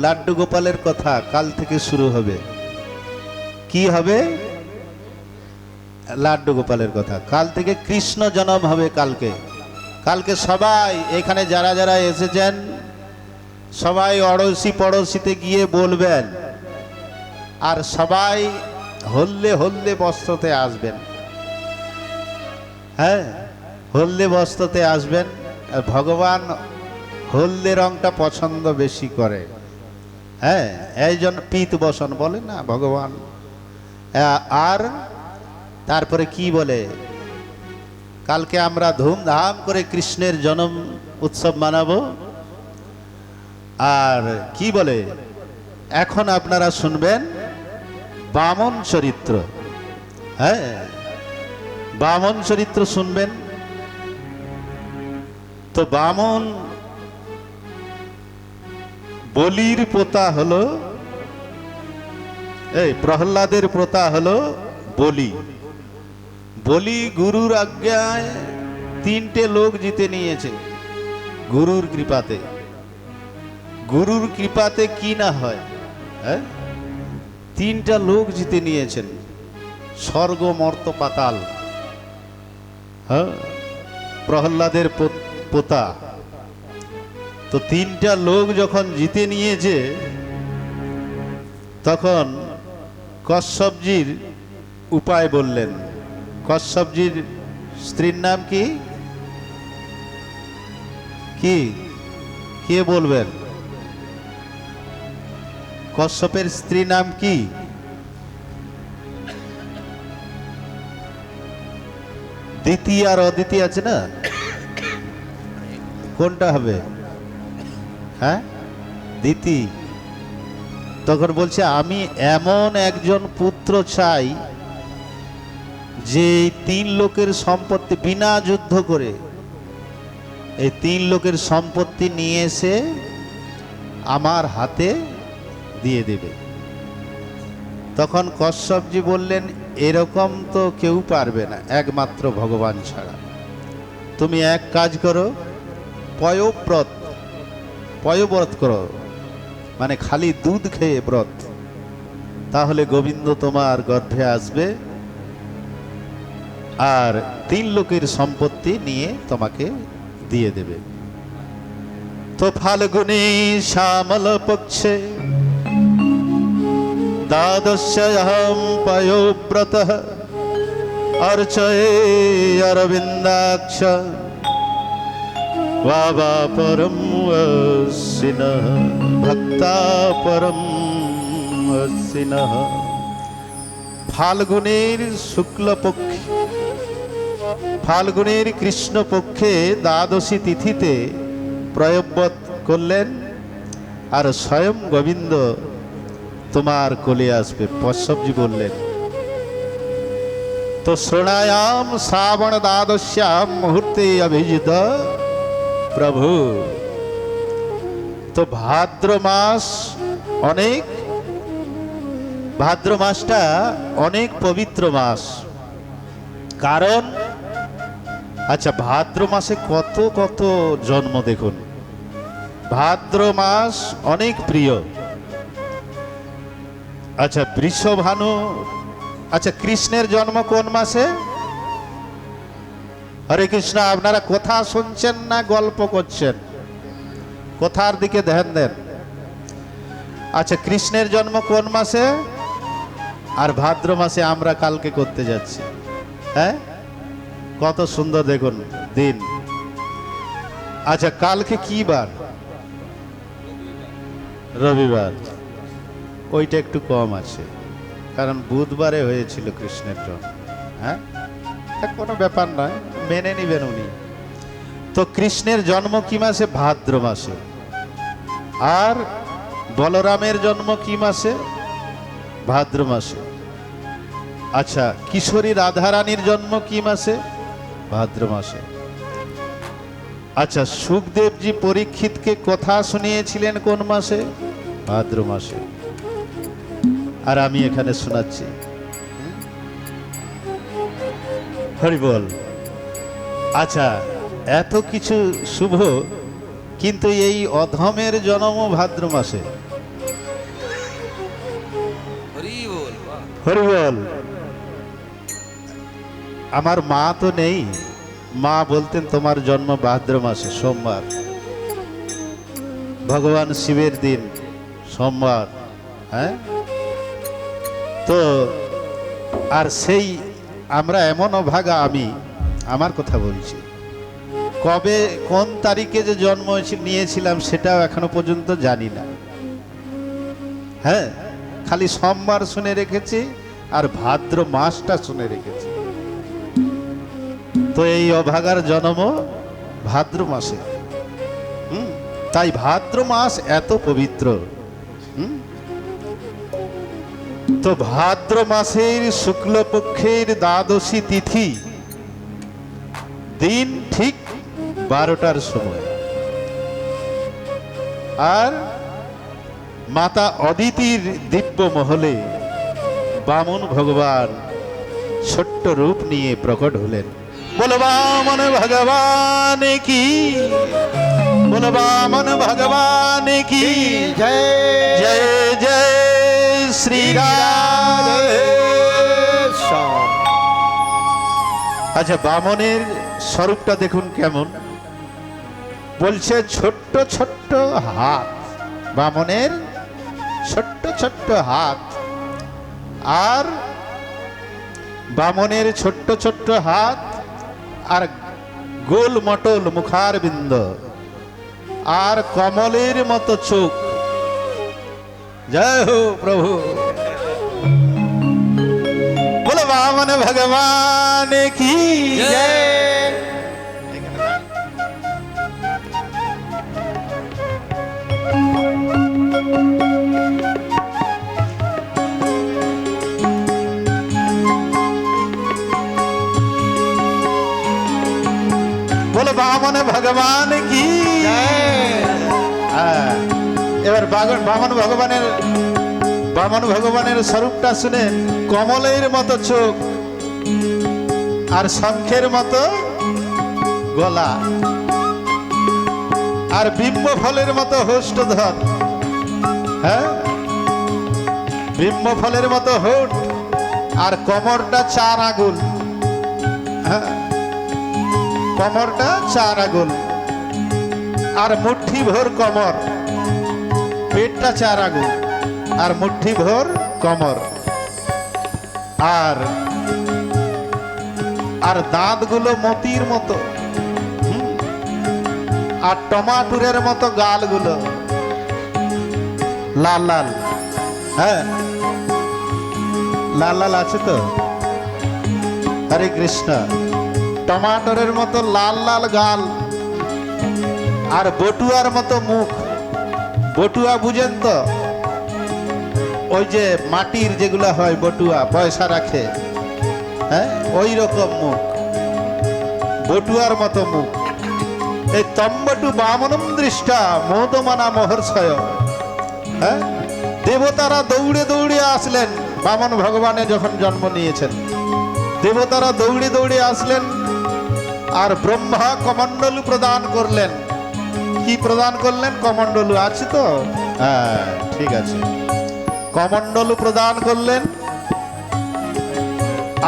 লাড্ডু গোপালের কথা কাল থেকে শুরু হবে। কি হবে? লাড্ডু গোপালের কথা। কাল থেকে কৃষ্ণ জনম হবে। কালকে সবাই এখানে যারা যারা এসেছেন সবাই অড়শি পড়শিতে গিয়ে বলবেন, আর সবাই হলদে হলদে বস্ত্রতে আসবেন। হ্যাঁ, হলদে বস্ত্রতে আসবেন। আর ভগবান হলদে রংটা পছন্দ বেশি করে। হ্যাঁ, এই জন্য পিত বসন বলে না ভগবান। আর তারপরে কি বলে, কালকে আমরা ধুমধাম করে কৃষ্ণের জন্ম উৎসব মানাবো। আর কি বলে, এখন আপনারা শুনবেন বামন চরিত্র। হ্যাঁ, বামন চরিত্র শুনবেন। তো বামন বলির পোতা হলো, এই প্রহ্লাদের পোতা হলো বলি। বলি গুরুর আজ্ঞায় 3টে লোক জিতে নিয়েছে গুরুর কৃপাতে। গুরুর কৃপাতে কি না হয়। হ্যাঁ, 3টা লোক জিতে নিয়েছেন, স্বর্গ মর্ত পাতাল। হ্যাঁ, প্রহ্লাদের পোতা। তো 3টা লোক যখন জিতে নিয়েছে তখন কশ্যপজির উপায় বললেন। কশ্যপজির স্ত্রীর নাম কি? কে বলবেন? কশ্যপের স্ত্রী নাম কি? দিতি আর অদিতি আছে না, কোনটা হবে? হ্যাঁ, দিতি। তখন বলছে, আমি এমন একজন পুত্র চাই যে 3 লোকের সম্পত্তি বিনা যুদ্ধ করে এই 3 লোকের সম্পত্তি নিয়ে এসে আমার হাতে দিয়ে দেবে। তখন কশ্যপজি বললেন, এরকম তো কেউ পারবে না, একমাত্র ভগবান ছাড়া। তুমি এক কাজ করো, পয়ব্রত করো, মানে খালি দুধ খেয়ে ব্রত, তাহলে গোবিন্দ তোমার গর্ভে আসবে আর 3 লোকের সম্পত্তি নিয়ে তোমাকে দিয়ে দেবে। তো ফাল্গুনী শ্যামল পক্ষে দ্বাদশ্যাহম পয়োব্রতঃ অর্চয়ে অরবিন্দাক্ষ বাবা পরম অসিনঃ ভক্তা পরম অসিনঃ। ফাল্গুনের শুক্লপক্ষে, ফাল্গুনের কৃষ্ণপক্ষে দ্বাদশী তিথিতে প্রয়ব্রত করলেন, আর স্বয়ং গোবিন্দ তোমার কোলে আসবে। কশ্যপজি বললেন, তো শ্রোণায়াম শ্রাবণ দ্বাদশ্যাম মুহূর্তে অভিজিত প্রভু। তো ভাদ্র মাসটা অনেক পবিত্র মাস। কারণ আচ্ছা, ভাদ্র মাসে কত কত জন্ম দেখুন। ভাদ্র মাস অনেক প্রিয়। আচ্ছা, বৃষভানু। আচ্ছা, কৃষ্ণের জন্ম কোন মাসে? হরে কৃষ্ণ। আপনারা কথা শুনছেন না গল্প করছেন? কথার দিকে ধ্যান দেন। আচ্ছা, কৃষ্ণের জন্ম কোন মাসে? আর ভাদ্র মাসে আমরা কালকে করতে যাচ্ছি। হ্যাঁ, কত সুন্দর দেখুন দিন। আচ্ছা, কালকে কি বার? রবিবার। ওইটা একটু কম আছে। কারণ বুধবারে হয়েছিল কৃষ্ণের জন্ম। হ্যাঁ, তা কোনো ব্যাপার নয়, মেনে নিবেন উনি। তো কৃষ্ণের জন্ম কি মাসে? ভাদ্র মাসে। আর বলরামের জন্ম কি মাসে? ভাদ্র মাসে। আচ্ছা, কিশোরী রাধারানীর জন্ম কি মাসে? ভাদ্র মাসে। আচ্ছা, সুখদেবজি পরীক্ষিতকে কথা শুনিয়েছিলেন কোন মাসে? ভাদ্র মাসে। আর আমি এখানে শোনাচ্ছি। হরি বল। আচ্ছা, এত কিছু শুভ, কিন্তু এই অধমের জন্ম ভাদ্র মাসে। হরি বল। আমার মা তো নেই, মা বলতেন তোমার জন্ম ভাদ্র মাসে, সোমবার, ভগবান শিবের দিন, সোমবার। হ্যাঁ, তো আর সেই আমরা এমন অভাগা, আমি আমার কথা বলছি, কবে কোন তারিখে যে জন্ম নিয়েছিলাম সেটাও এখনো পর্যন্ত জানি না। হ্যাঁ, খালি সোমবার শুনে রেখেছি আর ভাদ্র মাসটা শুনে রেখেছি। তো এই অভাগার জন্ম ভাদ্র মাসে। তাই ভাদ্র মাস এত পবিত্র। তো ভাদ্র মাসের শুক্লপক্ষের দ্বাদশী তিথি, দিন ঠিক 12টার সময়, আর মাতা অদিতির দিব্য মহলে বামন ভগবান ছোট্ট রূপ নিয়ে প্রকট হলেন। বলো বামন ভগবান কি, বলো বামন ভগবান কি জয় জয় জয় শ্রী রাম। শ্যাম। আচ্ছা, বামনের স্বরূপটা দেখুন কেমন। বলছে ছোট্ট ছোট্ট হাত, বামনের ছোট্ট ছোট্ট হাত, আর বামনের ছোট্ট ছোট্ট হাত আর গোল মটল মুখার বিন্দ আর কমলের মতো চোখ। জয় হো প্রভু, বলো বামন ভগবান কি জয়। বলো বামন ভগবান কি। হ্যাঁ, এবার বামন ভগবানের স্বরূপটা শুনে, কমলের মতো চোখ আর শঙ্খের মতো গলা আর বিম্ব ফলের মতো হোষ্ঠধর। হ্যাঁ, বিম্ব ফলের মতো হোঠ আর কোমরটা 4 আঙ্গুল। হ্যাঁ, কোমরটা 4 আঙ্গুল আর মুঠি ভোর কোমর, পেটটা 4 আঙ্গুল আর মুঠি ভোর কোমর, আর আর দাঁতগুলো মতির মতো, আর টমাটুরের মতো গালগুলো লাল লাল। হ্যাঁ, লাল লাল আছে তো। হরে কৃষ্ণ। টমাটরের মতো লাল লাল গাল আর বটুয়ার মতো মুখ। বটুয়া বুঝেন তো, ওই যে মাটির যেগুলা হয় বটুয়া, পয়সা রাখে, হ্যাঁ, ওই রকম মুখ, বটুয়ার মতো মুখ। এই তম্বটু বামনম দৃষ্টা মোদমানা মহর্ষয়। হ্যাঁ, দেবতারা দৌড়ে দৌড়ে আসলেন বামন ভগবানে যখন জন্ম নিয়েছেন। দেবতারা দৌড়ে দৌড়ে আসলেন আর ব্রহ্মা কমণ্ডলু প্রদান করলেন। কি প্রদান করলেন? কমণ্ডলু আছে তো? হ্যাঁ, ঠিক আছে, কমণ্ডলু প্রদান করলেন।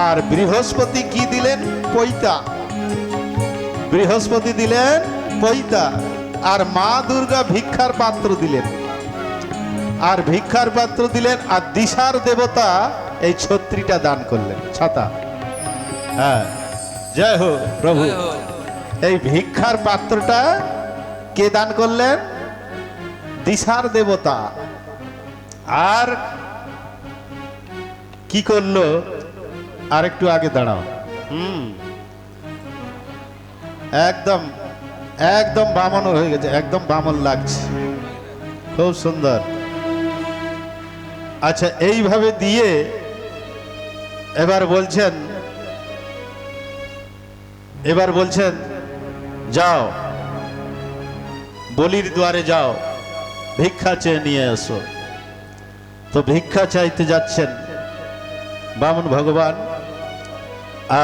আর বৃহস্পতি কি দিলেন? পৈতা। বৃহস্পতি দিলেন পৈতা। আর মা দুর্গা ভিক্ষার পাত্র দিলেন। আর ভিক্ষার পাত্র দিলেন, আর দিশার দেবতা এই ছত্রীটা দান করলেন, ছাতা। হ্যাঁ, জয় হো প্রভু। এই ভিক্ষার পাত্রটা কে দান করলেন? দিশার দেবতা। আর কি করলো, আর একটু আগে দাঁড়াও। একদম একদম বামন হয়ে গেছে, একদম বামন লাগছে, খুব সুন্দর। আচ্ছা, এইভাবে দিয়ে এবার বলছেন যাও বলির দুয়ারে যাও, ভিক্ষা চেয়ে নিয়ে এসো। তো ভিক্ষা চাইতে যাচ্ছেন বামন ভগবান,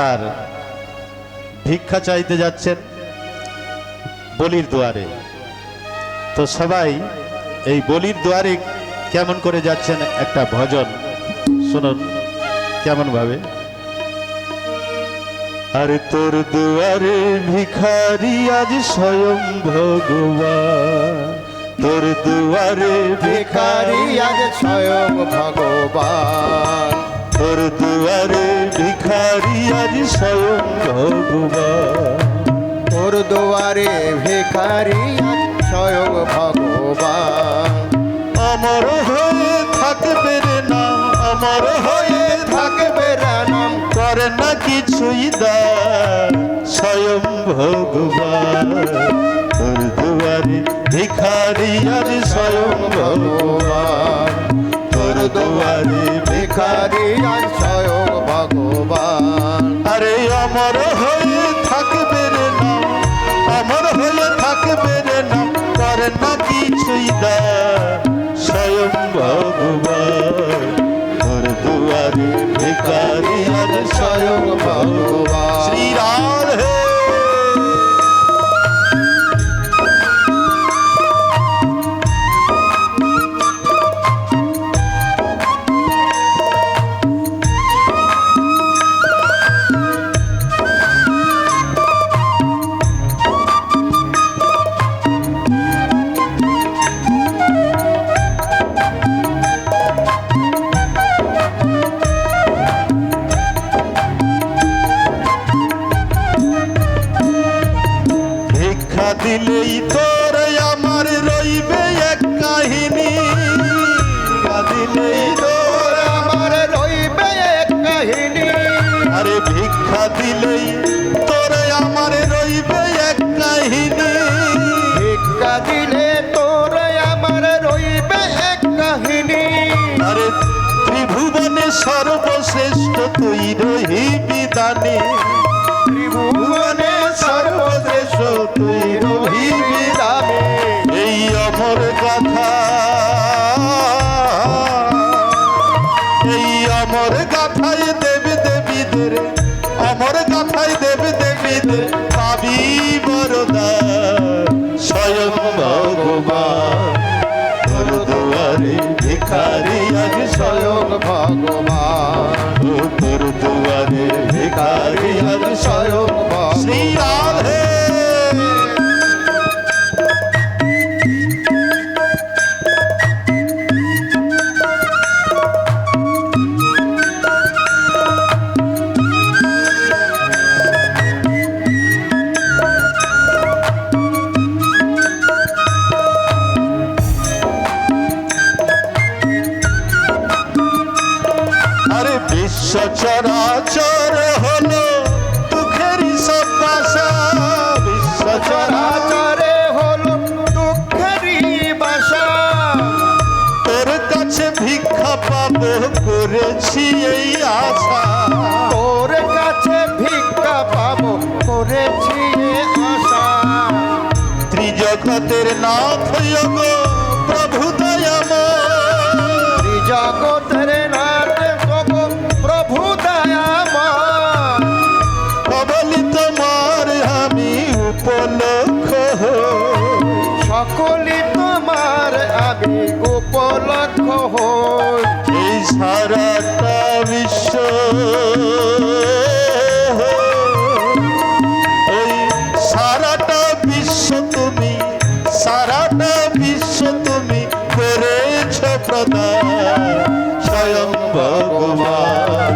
আর ভিক্ষা চাইতে যাচ্ছেন বলির দুয়ারে। তো সবাই এই বলির দুয়ারে কেমন করে যাচ্ছেন একটা ভজন শুনুন কেমন ভাবে। আরে তোর দুয়ারে ভিখারি আজ স্বয়ং ভগবান, তোর দুয়ারে ভিখারি আজ স্বয়ং ভগবান, তোর দুয়ারে ভিখারি আজ স্বয়ং ভগবান, তোর দুয়ারে ভিখারি আজ স্বয়ং ভগবান। অমর হয়ে থাকবে রে নাম, অমর হয়ে থাকবে রানাম, করে না কিছুই দান স্বয়ং ভগবান, তোর দুয়ারে ভিখারি আজ স্বয়ং ভগবান, তোর দুয়ারে ভিখারি ভিখারি আজ স্বয়ং ভগবান। আরে অমর হয়ে থাকবে রে নাম, অমর হয়ে থাকবে রে নাম, করে না কিছুই দান স্বয়ং ভগবান, তোর দুয়ারে ভিখারি আজ স্বয়ং ভগবান। শ্রী রাধে। ভিক্ষা দিলেই তোর আমার রইবে এক কাহিনী, ভিক্ষা দিলেই তোর আমার রইবে এক কাহিনী, আরে ভিক্ষা দিলেই তোর আমার রইবে এক কাহিনী, ভিক্ষা দিলে তোর আমার রইবে এক কাহিনী। আরে ত্রিভুবনে সর্বশ্রেষ্ঠ তুই রহিবি দানে, ত্রিভুবনে সর্বশ্রেষ্ঠ তুই রহিবি দানে। এই অমর কথা, এই অমর গাথায় দেবী দেবীদের, অমর গাথায় দেবী দেবীদের পাবি বরদান স্বয়ং ভগবান, তোর দুয়ারে ভিখারি আজ স্বয়ং স্বয়ং ভগবান, তোর দুয়ারে ভিখারি আজ স্বয়ং শ্রী ভগবান। রাধে। আরে বিশ্ব চরাচর হলো দুঃখেরই সব বাসা, বিশ্ব চরাচর চরাচরে হলো দুঃখেরই বাসা, তোর কাছে ভিক্ষা পাবো করেছি এই আশা, তোর কাছে ভিক্ষা পাবো করেছি এ আশা। ত্রিজগতের নাথ গো প্রভু দয়াময়, জগতের নাথ গো প্রভু দয়াময়, কবলি তোমার আমি উপলক্ষ হই, সকলি তোমার আমি উপলক্ষ হই। এই সারাটা বিশ্ব, ওই সারাটা বিশ্ব তুমি, সারাটা বিশ্ব তুমি করেছ প্রদান স্বয়ং ভগবান,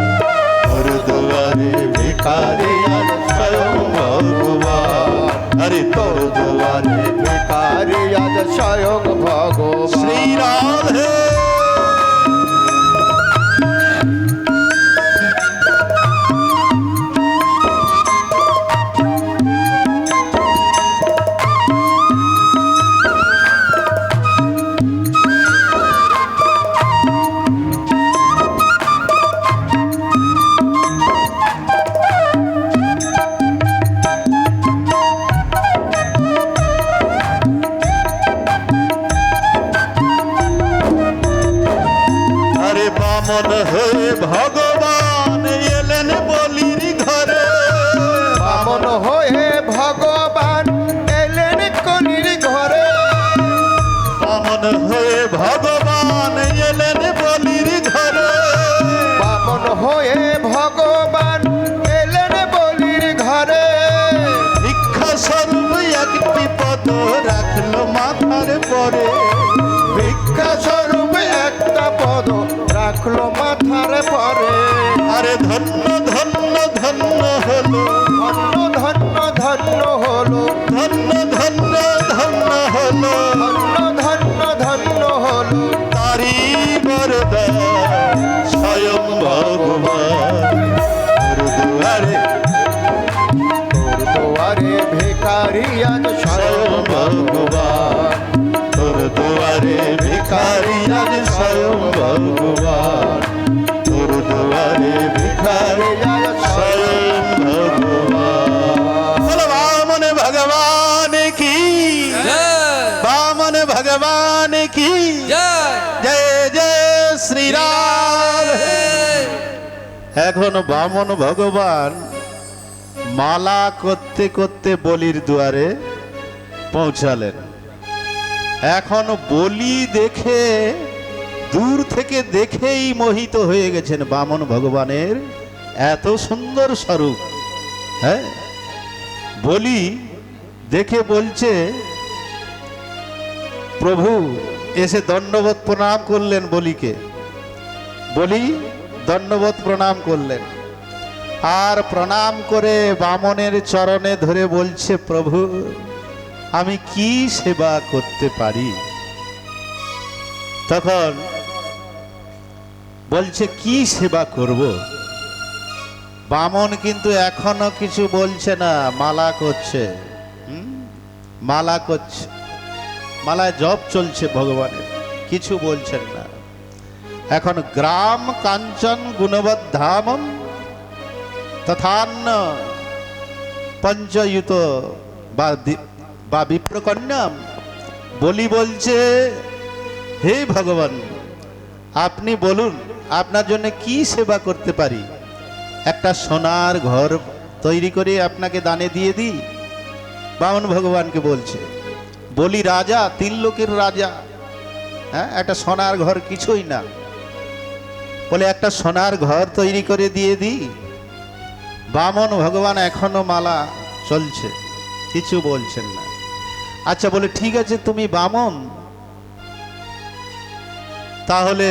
তোর দুয়ারে ভিখারি আজ স্বয়ং ভগবান, আরে তোর দুয়ারে ভিখারি আজ স্বয়ং ভগবান। শ্রী হয়ে ভগবান এলেন বলির ঘরে, বামন হয়ে ভগবান এলেন কলির ঘরে, বামন হয়ে ভগবান এলেন বলির ঘরে, বামন হয়ে ভগবান এলেন বলির ঘরে। ভিক্ষা স্বরূপ একটি পদ রাখলো মাথার পরে, ভিক্ষা স্বরূপ একটা পদ রাখলো মাথার পরে। আরে ধন্য ধন্য ধন্য হলো, ধন্য ধন্য ধন্য হলো, ধন্য ধন্য ধন্য হলো, ধন্য ধন্য ধন্য হলো, তারি বরদান স্বয়ং ভগবান। তোর দুয়ারে তোর দুয়ারে ভিখারি আজ স্বয়ং ভগবান, তোর দুয়ারে ভিখারি আজ স্বয়ং ভগবান, তোর দুয়ারে ভিখারি আজ স্বয়ং ভগবান। বলো বামন ভগবান কি, বামন ভগবান কি, জয় জয় শ্রীরাম। এখন বামন ভগবান মালা করতে করতে বলির দুয়ারে পৌঁছালেন। এখন বলি দেখে, দূর থেকে দেখেই মোহিত হয়ে গেছেন বামন ভগবানের এত সুন্দর স্বরূপ। হ্যাঁ, বলি দেখে বলছে, প্রভু এসে দণ্ডবত প্রণাম করলেন বলিকে, বলি দণ্ডবত প্রণাম করলেন, আর প্রণাম করে বামনের চরণে ধরে বলছে, প্রভু আমি কি সেবা করতে পারি? তখন বলছে কি সেবা করব? বামন কিন্তু এখনো কিছু বলছে না, মালা করছে, মালা করছে, মালায় জপ চলছে ভগবানের, কিছু বলছেন না। এখন গ্রাম কাঞ্চন গুণবদ্ধামম তথান্ন পঞ্চয়ুত বা বিপ্রকন্যাম, বলি বলছে, হে ভগবান আপনি বলুন আপনার জন্য কি সেবা করতে পারি? একটা সোনার ঘর তৈরি করে আপনাকে দানে দিয়ে দিই? বামন ভগবানকে বলছে, বলি রাজা, তিন লোকের রাজা, হ্যাঁ, একটা সোনার ঘর কিছুই না, বলে একটা সোনার ঘর তৈরি করে দিয়ে দিই? বামন ভগবান এখনো মালা চলছে, কিছু বলছেন না। আচ্ছা বলে ঠিক আছে তুমি বামন, তাহলে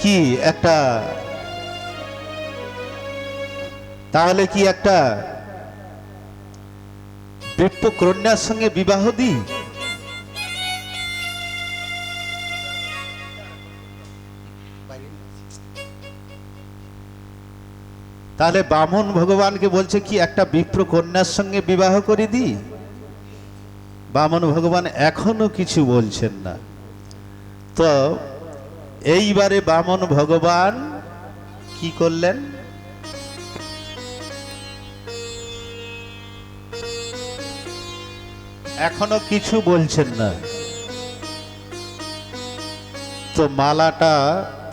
কি একটা, তাহলে কি একটা বিপ্রকন্যার সঙ্গে বিবাহ দিই? তাহলে বামন ভগবানকে বলছে কি একটা বিপ্রকন্যার সঙ্গে বিবাহ করে দিই? বামন ভগবান এখনো কিছু বলছেন না। তো এইবারে বামন ভগবান কি করলেন? এখনো কিছু বলছেন না, তো মালাটা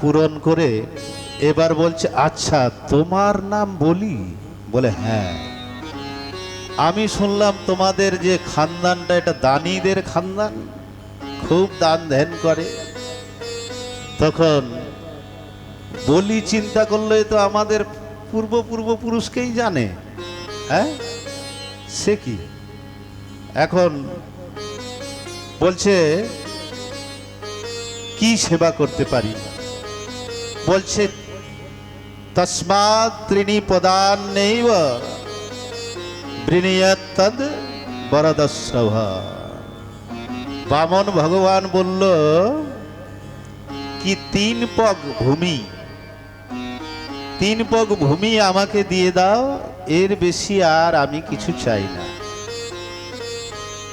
পূরণ করে এবার বলছে, আচ্ছা তোমার নাম বলি? বলে হ্যাঁ, আমি শুনলাম তোমাদের যে খানদানটা এটা দানীদের খানদান, খুব দান ধ্যান করে। তখন বলি চিন্তা করলে তো আমাদের পূর্বপুরুষকেই জানে, হ্যাঁ, সে কি? এখন বলছে কি সেবা করতে পারি? বলছে তস্মাৎ ত্রিণী পদান্নৈব বৃণীয়াৎ তদ বরদস্রভ। বামন ভগবান বলল কি 3 পগ ভূমি, 3 পগ ভূমি আমাকে দিয়ে দাও, এর বেশি আর আমি কিছু চাই না।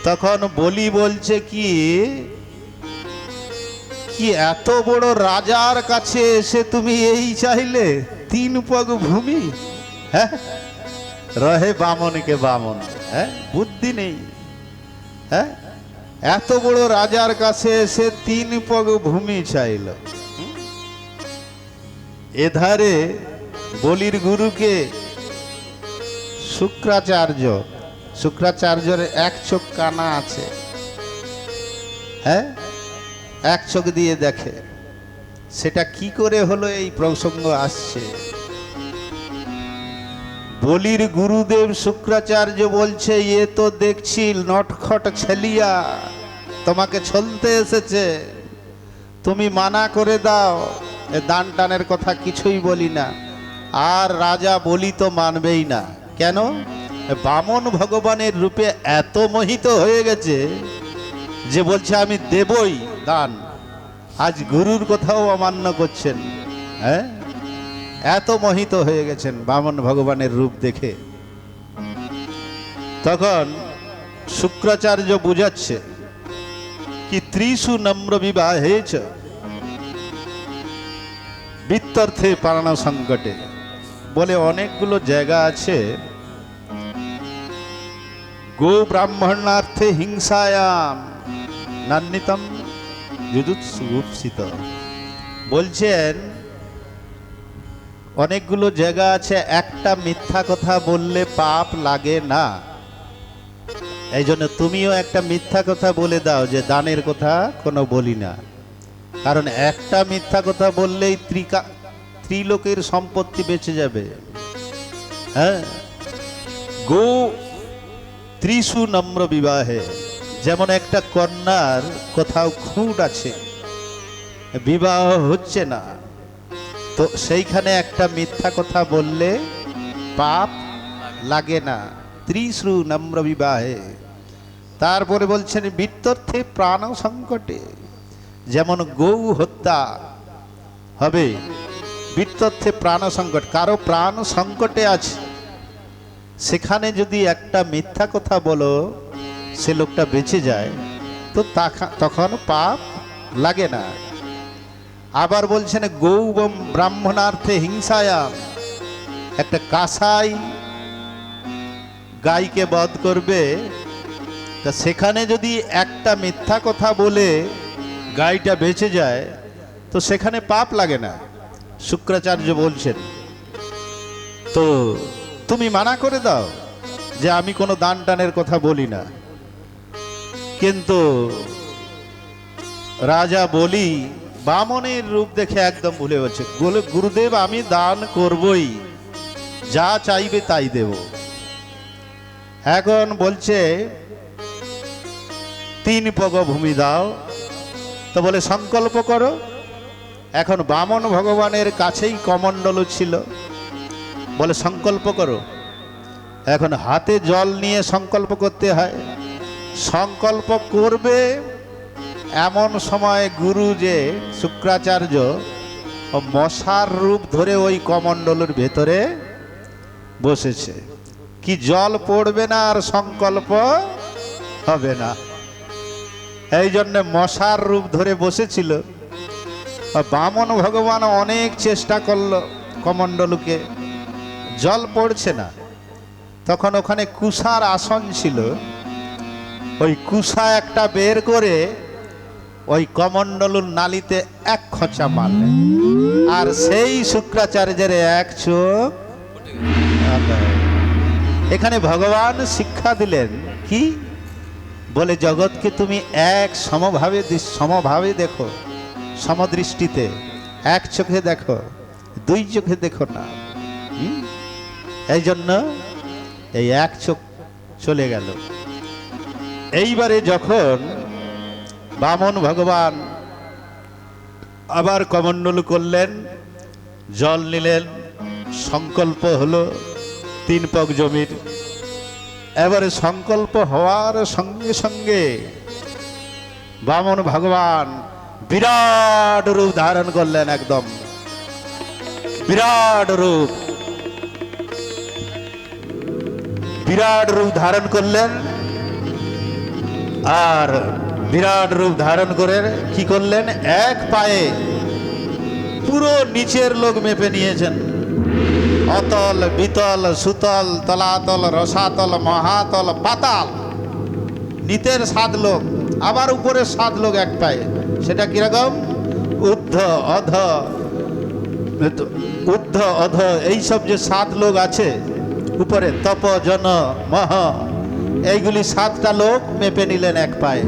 তখন বলি বলছে কি কি এত বড় রাজার কাছে এসে তুমি এই চাইলে 3 পগ ভূমি? হ্যাঁ, রহে বামনকে বামন, হ্যাঁ, বুদ্ধি নেই। হ্যাঁ, এত বড় রাজার কাছে এসে 3 পগ ভূমি চাইল। এধারে বলির গুরুকে শুক্রাচার্যের এক চোখ কানা আছে, হ্যাঁ, এক চোখ দিয়ে দেখে। সেটা কি করে হলো এই প্রসঙ্গ আসছে। বলির গুরুদেব শুক্রাচার্য বলছে, এ তো দেখছি নটখট ছেলিয়া, তোমাকে ছলতে এসেছে, তুমি মানা করে দাও, এ দান টানের কথা কিছুই বলি না। আর রাজা বলি তো মানবেই না। কেন? বামন ভগবানের রূপে এত মোহিত হয়ে গেছে যে বলছে আমি দেবই দান। আজ গুরুর কথাও অমান্য করছেন, হ্যাঁ, এত মোহিত হয়ে গেছেন বামন ভগবানের রূপ দেখে। তখন শুক্রাচার্য বুঝাচ্ছে কি ত্রিশু নম্র বিবাহেচ বিত্তর্থে প্রাণ সংকটে, বলে অনেকগুলো জায়গা আছে। গো ব্রাহ্মণার্থে হিংসায়াম নান্বিতম যুজুৎসুপ্সিত, বলছেন অনেকগুলো জায়গা আছে একটা মিথ্যা কথা বললে পাপ লাগে না। এই জন্য তুমিও একটা মিথ্যা কথা বলে দাও যে দানের কথা কোনো বলি না। কারণ একটা মিথ্যা কথা বললেই ত্রিলোকের সম্পত্তি বেঁচে যাবে। হ্যাঁ, গো ত্রিশু নম্র বিবাহে, যেমন একটা কন্যার কোথাও খুঁট আছে, বিবাহ হচ্ছে না, তো সেইখানে একটা মিথ্যা কথা বললে পাপ লাগে না। ত্রিশু নম্র বিবাহে। তারপরে বলছেন বিত্তর্থে প্রাণ সংকটে, যেমন গৌ হত্যা হবে, বিত্তর্থে প্রাণ সংকট, কারো প্রাণ সংকটে আছে, সেখানে যদি একটা মিথ্যা কথা বলো সে লোকটা বেঁচে যায়, তো তখন পাপ লাগে না। আবার বলছেন গৌ ব্রাহ্মণার্থে হিংসায়াম, একটা কাসাই গাইকে বধ করবে, তা সেখানে যদি একটা মিথ্যা কথা বলে গাইটা বেঁচে যায়, তো সেখানে পাপ লাগে না। শুক্রাচার্য বলছেন তো তুমি মানা করে দাও যে আমি কোনো দান টানের কথা বলি না। কিন্তু রাজা বলি বামনের রূপ দেখে একদম ভুলে গেছে, বলে গুরুদেব আমি দান করবই, যা চাইবে তাই দেব। এখন বলছে 3 পগ ভূমি দাও, তো বলে সংকল্প করো। এখন বামন ভগবানের কাছেই কমণ্ডল ছিল, বলে সংকল্প করো। এখন হাতে জল নিয়ে সংকল্প করতে হয়। সংকল্প করবে এমন সময় গুরু যে শুক্রাচার্য মশার রূপ ধরে ওই কমণ্ডলের ভেতরে বসেছে। কি জল পড়বে না আর সংকল্প হবে না, এই জন্য মশার রূপ ধরে বসেছিল। বামন ভগবান অনেক চেষ্টা করলো কমণ্ডলকে, জল পড়ছে না। তখন ওখানে কুষার আসন ছিল, ওই কুষা একটা বের করে ওই কমণ্ডলুর নালিতে এক খোঁচা মারলেন, আর সেই শুক্রাচার্যের এক চোখ। এখানে ভগবান শিক্ষা দিলেন কি, বলে জগৎকে তুমি এক সমভাবে দেখো, সমদৃষ্টিতে, এক চোখে দেখো, 2 চোখে দেখো না। এই জন্য এই এক চোখ চলে গেল। এইবারে যখন বামন ভগবান আবার কমণ্ডল করলেন, জল নিলেন, সংকল্প হলো 3 পগ জমির। এবারে সংকল্প হওয়ার সঙ্গে সঙ্গে বামন ভগবান বিরাট রূপ ধারণ করলেন, একদম বিরাট রূপ ধারণ করলেন। আর বিরাট রূপ ধারণ করে কি করলেন, এক পায়ে পুরো নিচের লোক মেপে নিয়েছেন। অতল, বিতল, সুতল, তলাতল, রসাতল, মহাতল, পাতাল, নিচের 7 লোক, আবার উপরের 7 লোক এক পায়ে। সেটা কিরকম, ঊর্ধ্ব, অধ, উদ্ধ অধ এইসব যে 7 লোক আছে উপরে, তপ জন মহ, এইগুলি 7টা লোক মেপে নিলেন এক পায়ে।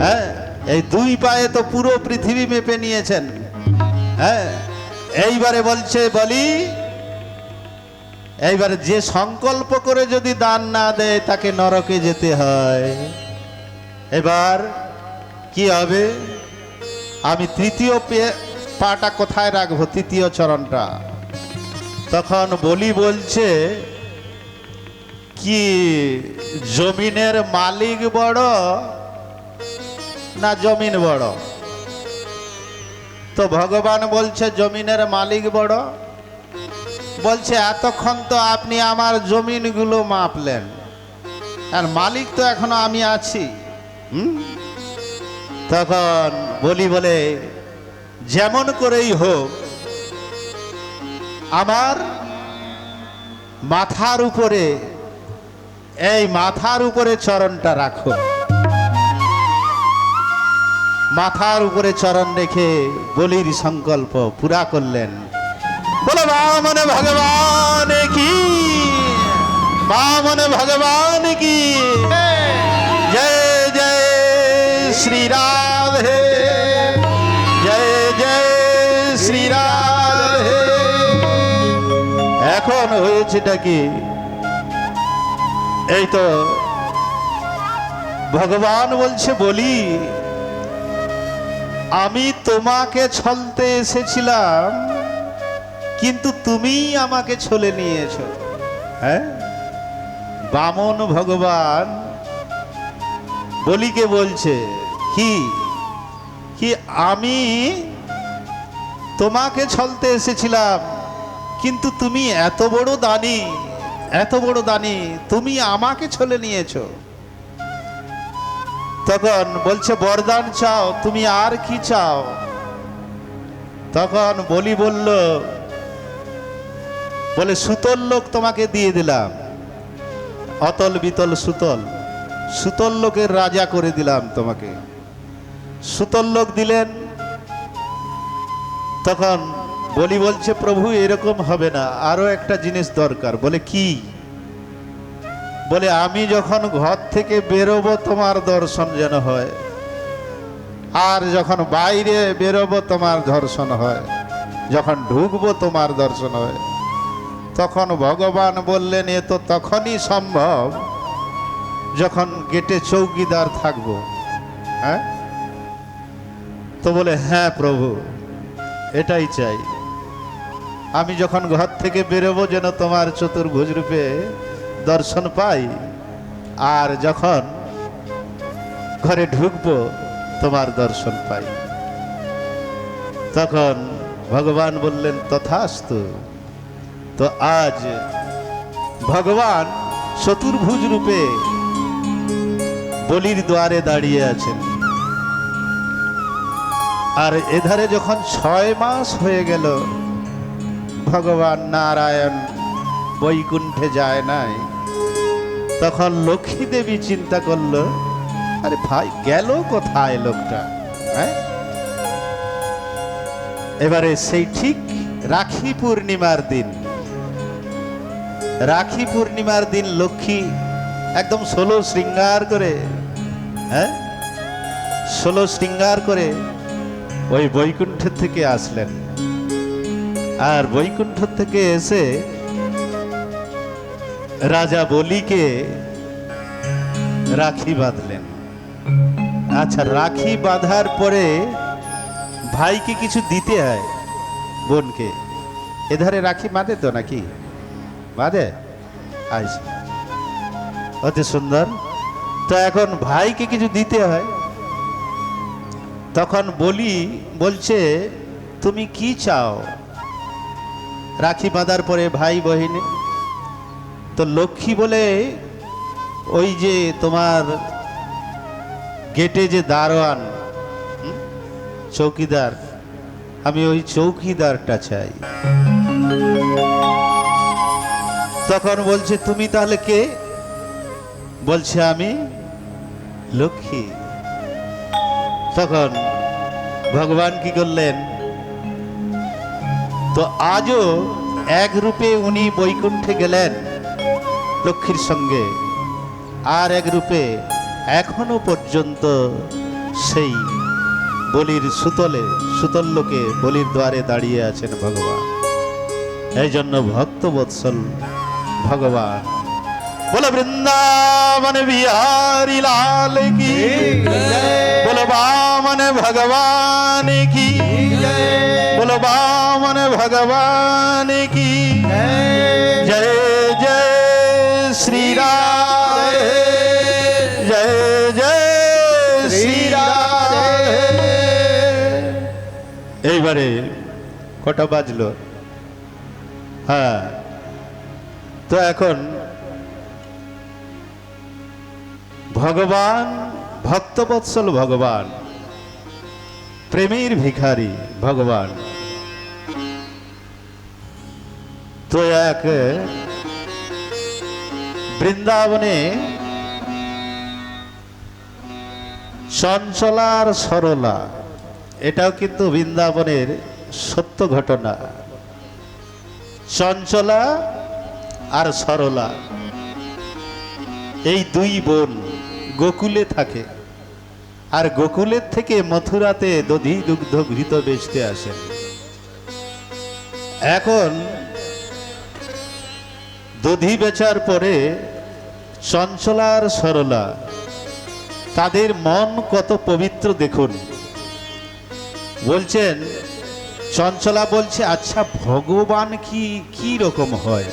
হ্যাঁ, এই 2 পায়ে তো পুরো পৃথিবী মেপে নিয়েছেন। হ্যাঁ, এইবারে বলছে বলি, এইবারে যে সংকল্প করে যদি দান না দেয় তাকে নরকে যেতে হয়। এবার কি হবে? আমি তৃতীয় পাটা কোথায় রাখবো, তৃতীয় চরণটা? তখন বলি বলছে কি, জমিনের মালিক বড় না জমিন বড়? তো ভগবান বলছে জমিনের মালিক বড়। বলছে এতক্ষণ তো আপনি আমার জমিনগুলো মাপলেন, আর মালিক তো এখনো আমি আছি। তখন বলি বলে যেমন করেই হোক আমার মাথার উপরে, এই মাথার উপরে চরণটা রাখো। মাথার উপরে চরণ রেখে বলির সংকল্প পুরা করলেন। বলো বামন ভগবান কি, বামন ভগবান কি, জয় জয় শ্রী রাধে, জয় জয় শ্রী রাধে। এখন হয়েছেটা কি, এই তো ভগবান বলছে বলি আমি তোমাকে ছলতে এসেছিলাম, কিন্তু তুমি আমাকে ছলে নিয়েছো। হ্যাঁ, বামন ভগবান বলিকে বলছে কি কি আমি তোমাকে ছলতে এসেছিলাম, কিন্তু তুমি এত বড় দানী, এত বড় দানী, তুমি আমাকে ছলে নিয়েছো। তখন বলছে বরদান চাও, তুমি আর কি চাও? তখন বলি বলল, বলে সুতল লোক তোমাকে দিয়ে দিলাম, অতল বিতল সুতল, সুতল লোকের রাজা করে দিলাম তোমাকে। সুতল লোক দিলেন। তখন বলি বলছে প্রভু এরকম হবে না, আরো একটা জিনিস দরকার। বলে কি? বলে আমি যখন ঘর থেকে বেরোবো তোমার দর্শন যেন হয়, আর যখন বাইরে বেরোবো তোমার দর্শন হয়, যখন ঢুকবো তোমার দর্শন হয়। তখন ভগবান বললেন এ তো তখনই সম্ভব যখন গেটে চৌকিদার থাকবো। হ্যাঁ, তো বলে হ্যাঁ প্রভু এটাই চাই, আমি যখন ঘর থেকে বেরোবো যেন তোমার চতুর্ভুজ রূপে দর্শন পাই, আর যখন ঘরে ঢুকবো তোমার দর্শন পাই। তখন ভগবান বললেন তথাস্তু। তো আজ ভগবান চতুর্ভুজ রূপে বলির দ্বারে দাঁড়িয়ে আছেন। আর এধারে যখন 6 মাস হয়ে গেল ভগবান নারায়ণ বৈকুণ্ঠে যায় নাই, তখন লক্ষ্মী দেবী চিন্তা করলো আরে ভাই গেল কোথায় লোকটা। হ্যাঁ, এবারে সেই ঠিক রাখি পূর্ণিমার দিন, রাখি পূর্ণিমার দিন লক্ষ্মী একদম 16 শৃঙ্গার করে, হ্যাঁ 16 শৃঙ্গার করে ওই বৈকুণ্ঠ থেকে আসলেন। আর বৈকুণ্ঠ থেকে এসে রাজা বলিকে রাখি বাঁধলেন। আচ্ছা, রাখি বাঁধার পরে ভাইকে কিছু দিতে হয় বোনকে। এধারে রাখি বাঁধে তো নাকি? বাঁধে? আচ্ছা, অতি সুন্দর। তো এখন ভাইকে কিছু দিতে হয়। তখন বলি বলছে তুমি কি চাও? রাখি বাঁধার পরে ভাই বহিনী। তো লক্ষ্মী বলে ওই যে তোমার গেটে যে দারোয়ান চৌকিদার, আমি ওই চৌকিদারটা চাই। তখন বলছে তুমি তাহলে কে? বলছে আমি লক্ষ্মী। তখন ভগবান কি করলেন? তো আজও এক রূপে উনি বৈকুণ্ঠে গেলেন লক্ষ্মীর সঙ্গে, আর এক রূপে এখনো পর্যন্ত সেই বলির সুতল লোকে বলির দ্বারে দাঁড়িয়ে আছেন ভগবান। এই জন্য ভক্ত বৎসল ভগবান। বলো বৃন্দাবন বিহারি লাল কি, বলো বামন ভগবান কি, বলো বামন ভগবান কি। জয় জয় শ্রী রাম, জয় জয় শ্রী রাম। এইবারে কটা বাজলো? হ্যাঁ, তো এখন ভগবান ভক্তবৎসল ভগবান, প্রেমের ভিখারি ভগবান, তো এক বৃন্দাবনে চঞ্চলা আর সরলা, এটাও কিন্তু বৃন্দাবনের সত্য ঘটনা। চঞ্চলা আর সরলা এই দুই বোন গোকুলে থাকে, আর গোকুলের থেকে মথুরাতে দধি দুগ্ধ ঘৃত বেচতে আসেন। এখন দধি বেচার পরে চঞ্চলা আর সরলা, তাদের মন কত পবিত্র দেখুন। বলছেন, চঞ্চলা বলছে, আচ্ছা ভগবান কি রকম হয়?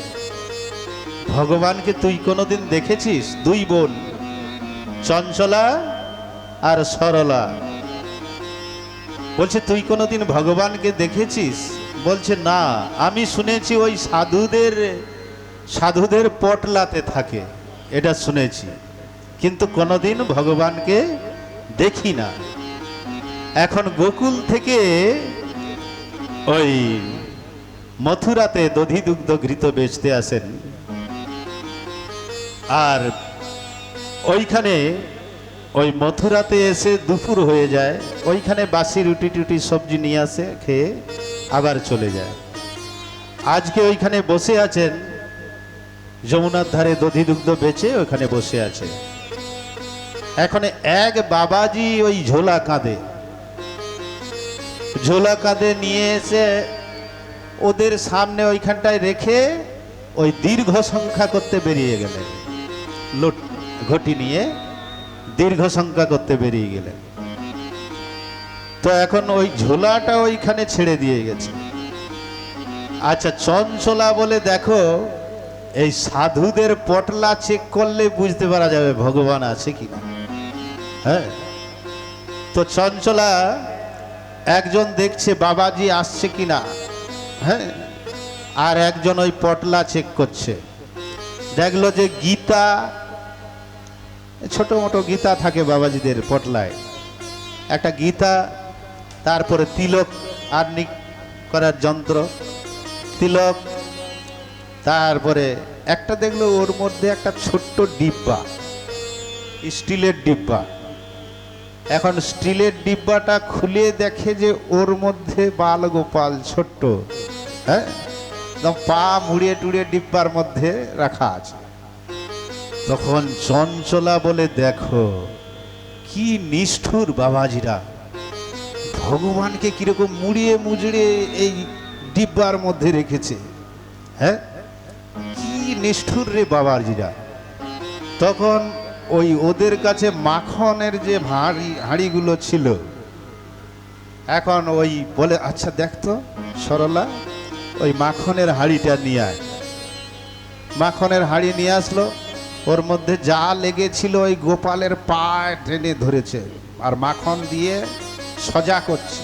ভগবানকে তুই কোনোদিন দেখেছিস? দুই বোন চঞ্চলা আর সরলা বলছে, তুই কোনোদিন ভগবানকে দেখেছিস? বলছে, না, আমি শুনেছি ওই সাধুদের পটলাতে থাকে, এটা শুনেছি, কিন্তু কোনোদিন ভগবানকে দেখি না। এখন গোকুল থেকে ওই মথুরাতে দধি দুগ্ধ ঘৃত বেচতে আসেন, আর ওইখানে ওই মথুরাতে এসে দুপুর হয়ে যায়, ওইখানে বাসি রুটি টুটি সবজি নিয়ে আসে, খেয়ে আবার চলে যায়। আজকে ওইখানে বসে আছেন, যমুনার ধারে দধি দুগ্ধ বেচে ওইখানে বসে আছে। এখন এক বাবাজি ওই ঝোলা কাঁধে নিয়ে এসে ওদের সামনে ওইখানটায় রেখে ওই দীর্ঘ সংখ্যা করতে বেরিয়ে গেলেন। ঘটি নিয়ে দীর্ঘ সংখ্যা করতে বেরিয়ে গেলেন। তো এখন ওই ঝোলাটা ওইখানে ছেড়ে দিয়ে গেছে। আচ্ছা, চঞ্চলা বলে, দেখো এই সাধুদের পটলা চেক করলে বুঝতে পারা যাবে ভগবান আছে কিনা। হ্যাঁ, তো চঞ্চলা একজন দেখছে বাবাজি আসছে কিনা, হ্যাঁ, আর একজন ওই পটলা চেক করছে। দেখলো যে গীতা, ছোট মোটো গীতা থাকে বাবাজিদের পটলায়, একটা গীতা, তারপরে তিলক আর্নিক করার যন্ত্র, তিলক, তারপরে একটা দেখলো ওর মধ্যে একটা ছোট্ট ডিব্বা, স্টিলের ডিব্বা। এখন স্টিলের ডিব্বাটা খুলে দেখে যে ওর মধ্যে বাল গোপাল ছোট্ট, হ্যাঁ, পা মুড়িয়ে টুড়িয়ে ডিব্বার মধ্যে রাখা আছে। তখন চঞ্চলা বলে, দেখো কি নিষ্ঠুর বাবাজিরা, ভগবানকে কিরকম মুড়িয়ে মুজড়ে এই ডিব্বার মধ্যে রেখেছে, হ্যাঁ, কি নিষ্ঠুর রে বাবাজিরা। তখন ওই ওদের কাছে মাখনের যে হাঁড়িগুলো ছিল, এখন ওই বলে, আচ্ছা দেখতো সরলা, ওই মাখনের হাঁড়িটা নিয়ে আয়। মাখনের হাঁড়ি নিয়ে আসলো, ওর মধ্যে যা লেগেছিল ওই গোপালের পা টেনে ধরেছে আর মাখন দিয়ে সজা করছে।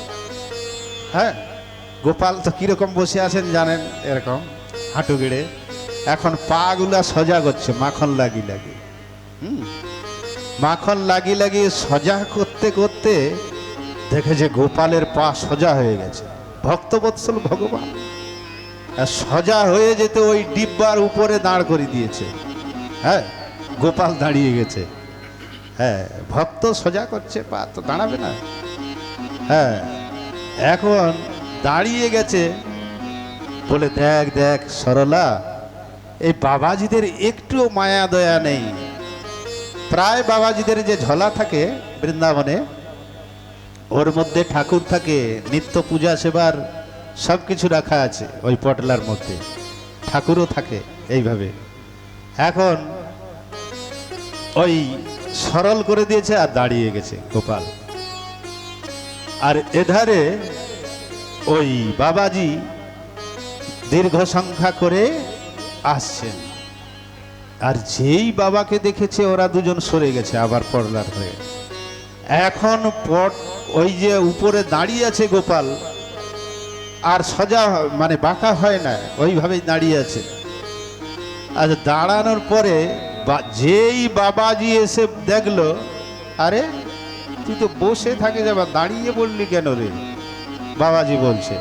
হ্যাঁ, গোপাল তো কিরকম বসে আছেন জানেন, এরকম হাঁটু গেড়ে, এখন পা গুলা সজা করছে মাখন লাগি মাখন লাগি সজা করতে করতে দেখে যে গোপালের পা সজা হয়ে গেছে। ভক্তবৎসল ভগবান সজা হয়ে যেতে ওই ডিব্বার উপরে দাঁড় করে দিয়েছে। হ্যাঁ, গোপাল দাঁড়িয়ে গেছে। হ্যাঁ, ভক্ত সোজা করছে, পা তো দাঁড়াবে না। হ্যাঁ, এখন দাঁড়িয়ে গেছে, বলে দেখ দেখ সরলা, এই বাবাজিদের একটু মায়া দয়া নেই। প্রায় বাবাজিদের যে ঝোলা থাকে বৃন্দাবনে, ওর মধ্যে ঠাকুর থাকে, নিত্য পূজা সেবার সব কিছু রাখা আছে ওই পটলার মধ্যে, ঠাকুরও থাকে এইভাবে। এখন ওই সরল করে দিয়েছে আর দাঁড়িয়ে গেছে গোপাল। আর এধারে ওই বাবাজি দীর্ঘ সংখ্যা করে আসছেন। আর যেই বাবাকে দেখেছে ওরা দুজন সরে গেছে আবার পড়লার হয়ে। এখন পট ওই যে উপরে দাঁড়িয়ে আছে গোপাল, আর সোজা মানে বাঁকা হয় না, ওইভাবেই দাঁড়িয়ে আছে। আর দাঁড়ানোর পরে যেই বাবাজি এসে দেখলো, আরে তুই তো বসে থাকিস, আবার দাঁড়িয়ে বললি কেন রে, বাবাজি বলছে।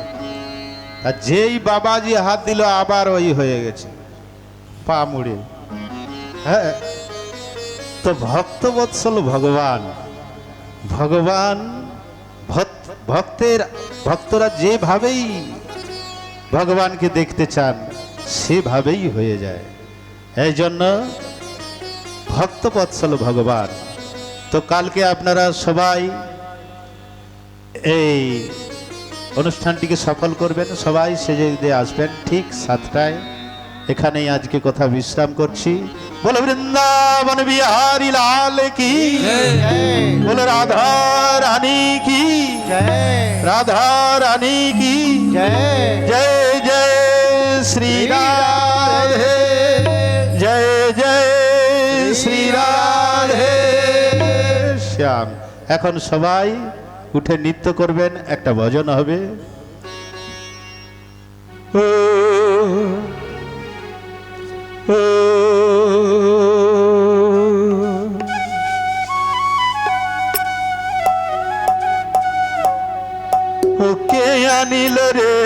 আর যেই বাবাজি হাত দিল আবার ওই হয়ে গেছে পা মুড়ে। হ্যাঁ, তো ভক্তবৎসল ভগবান, ভগবান ভক্তরা যেভাবেই ভগবানকে দেখতে চান সেভাবেই হয়ে যায়। এই জন্য ভক্তবৎসল ভগবান। তো কালকে আপনারা সবাই এই অনুষ্ঠানটিকে সফল করবেন, সবাই সেজে দিয়ে আসবেন ঠিক 7টায়। এখানেই আজকে কথা বিশ্রাম করছি। বলো বৃন্দাবন বিহারী লাল কি, বলো রাধা রানী কি, রাধা রানী কি, জয় জয় শ্রী রাধে, জয় জয় শ্রী রাধে শ্যাম। এখন সবাই উঠে নৃত্য করবেন, একটা ভজন হবে। ও কে আনিল রে,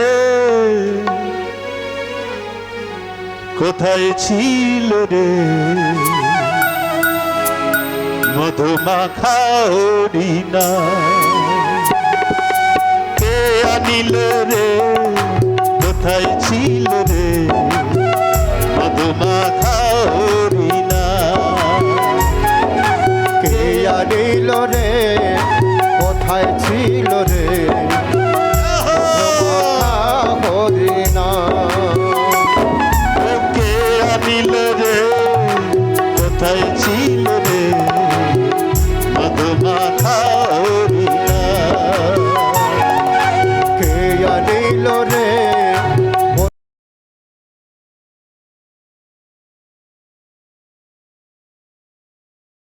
কোথায় ছিল রে, মধুমাখা হরিণা। কে আনিল রে, কোথায় ছিল রে, মধুমাখা হরিণা। কে আনিল রে, কোথায় ছিল রে,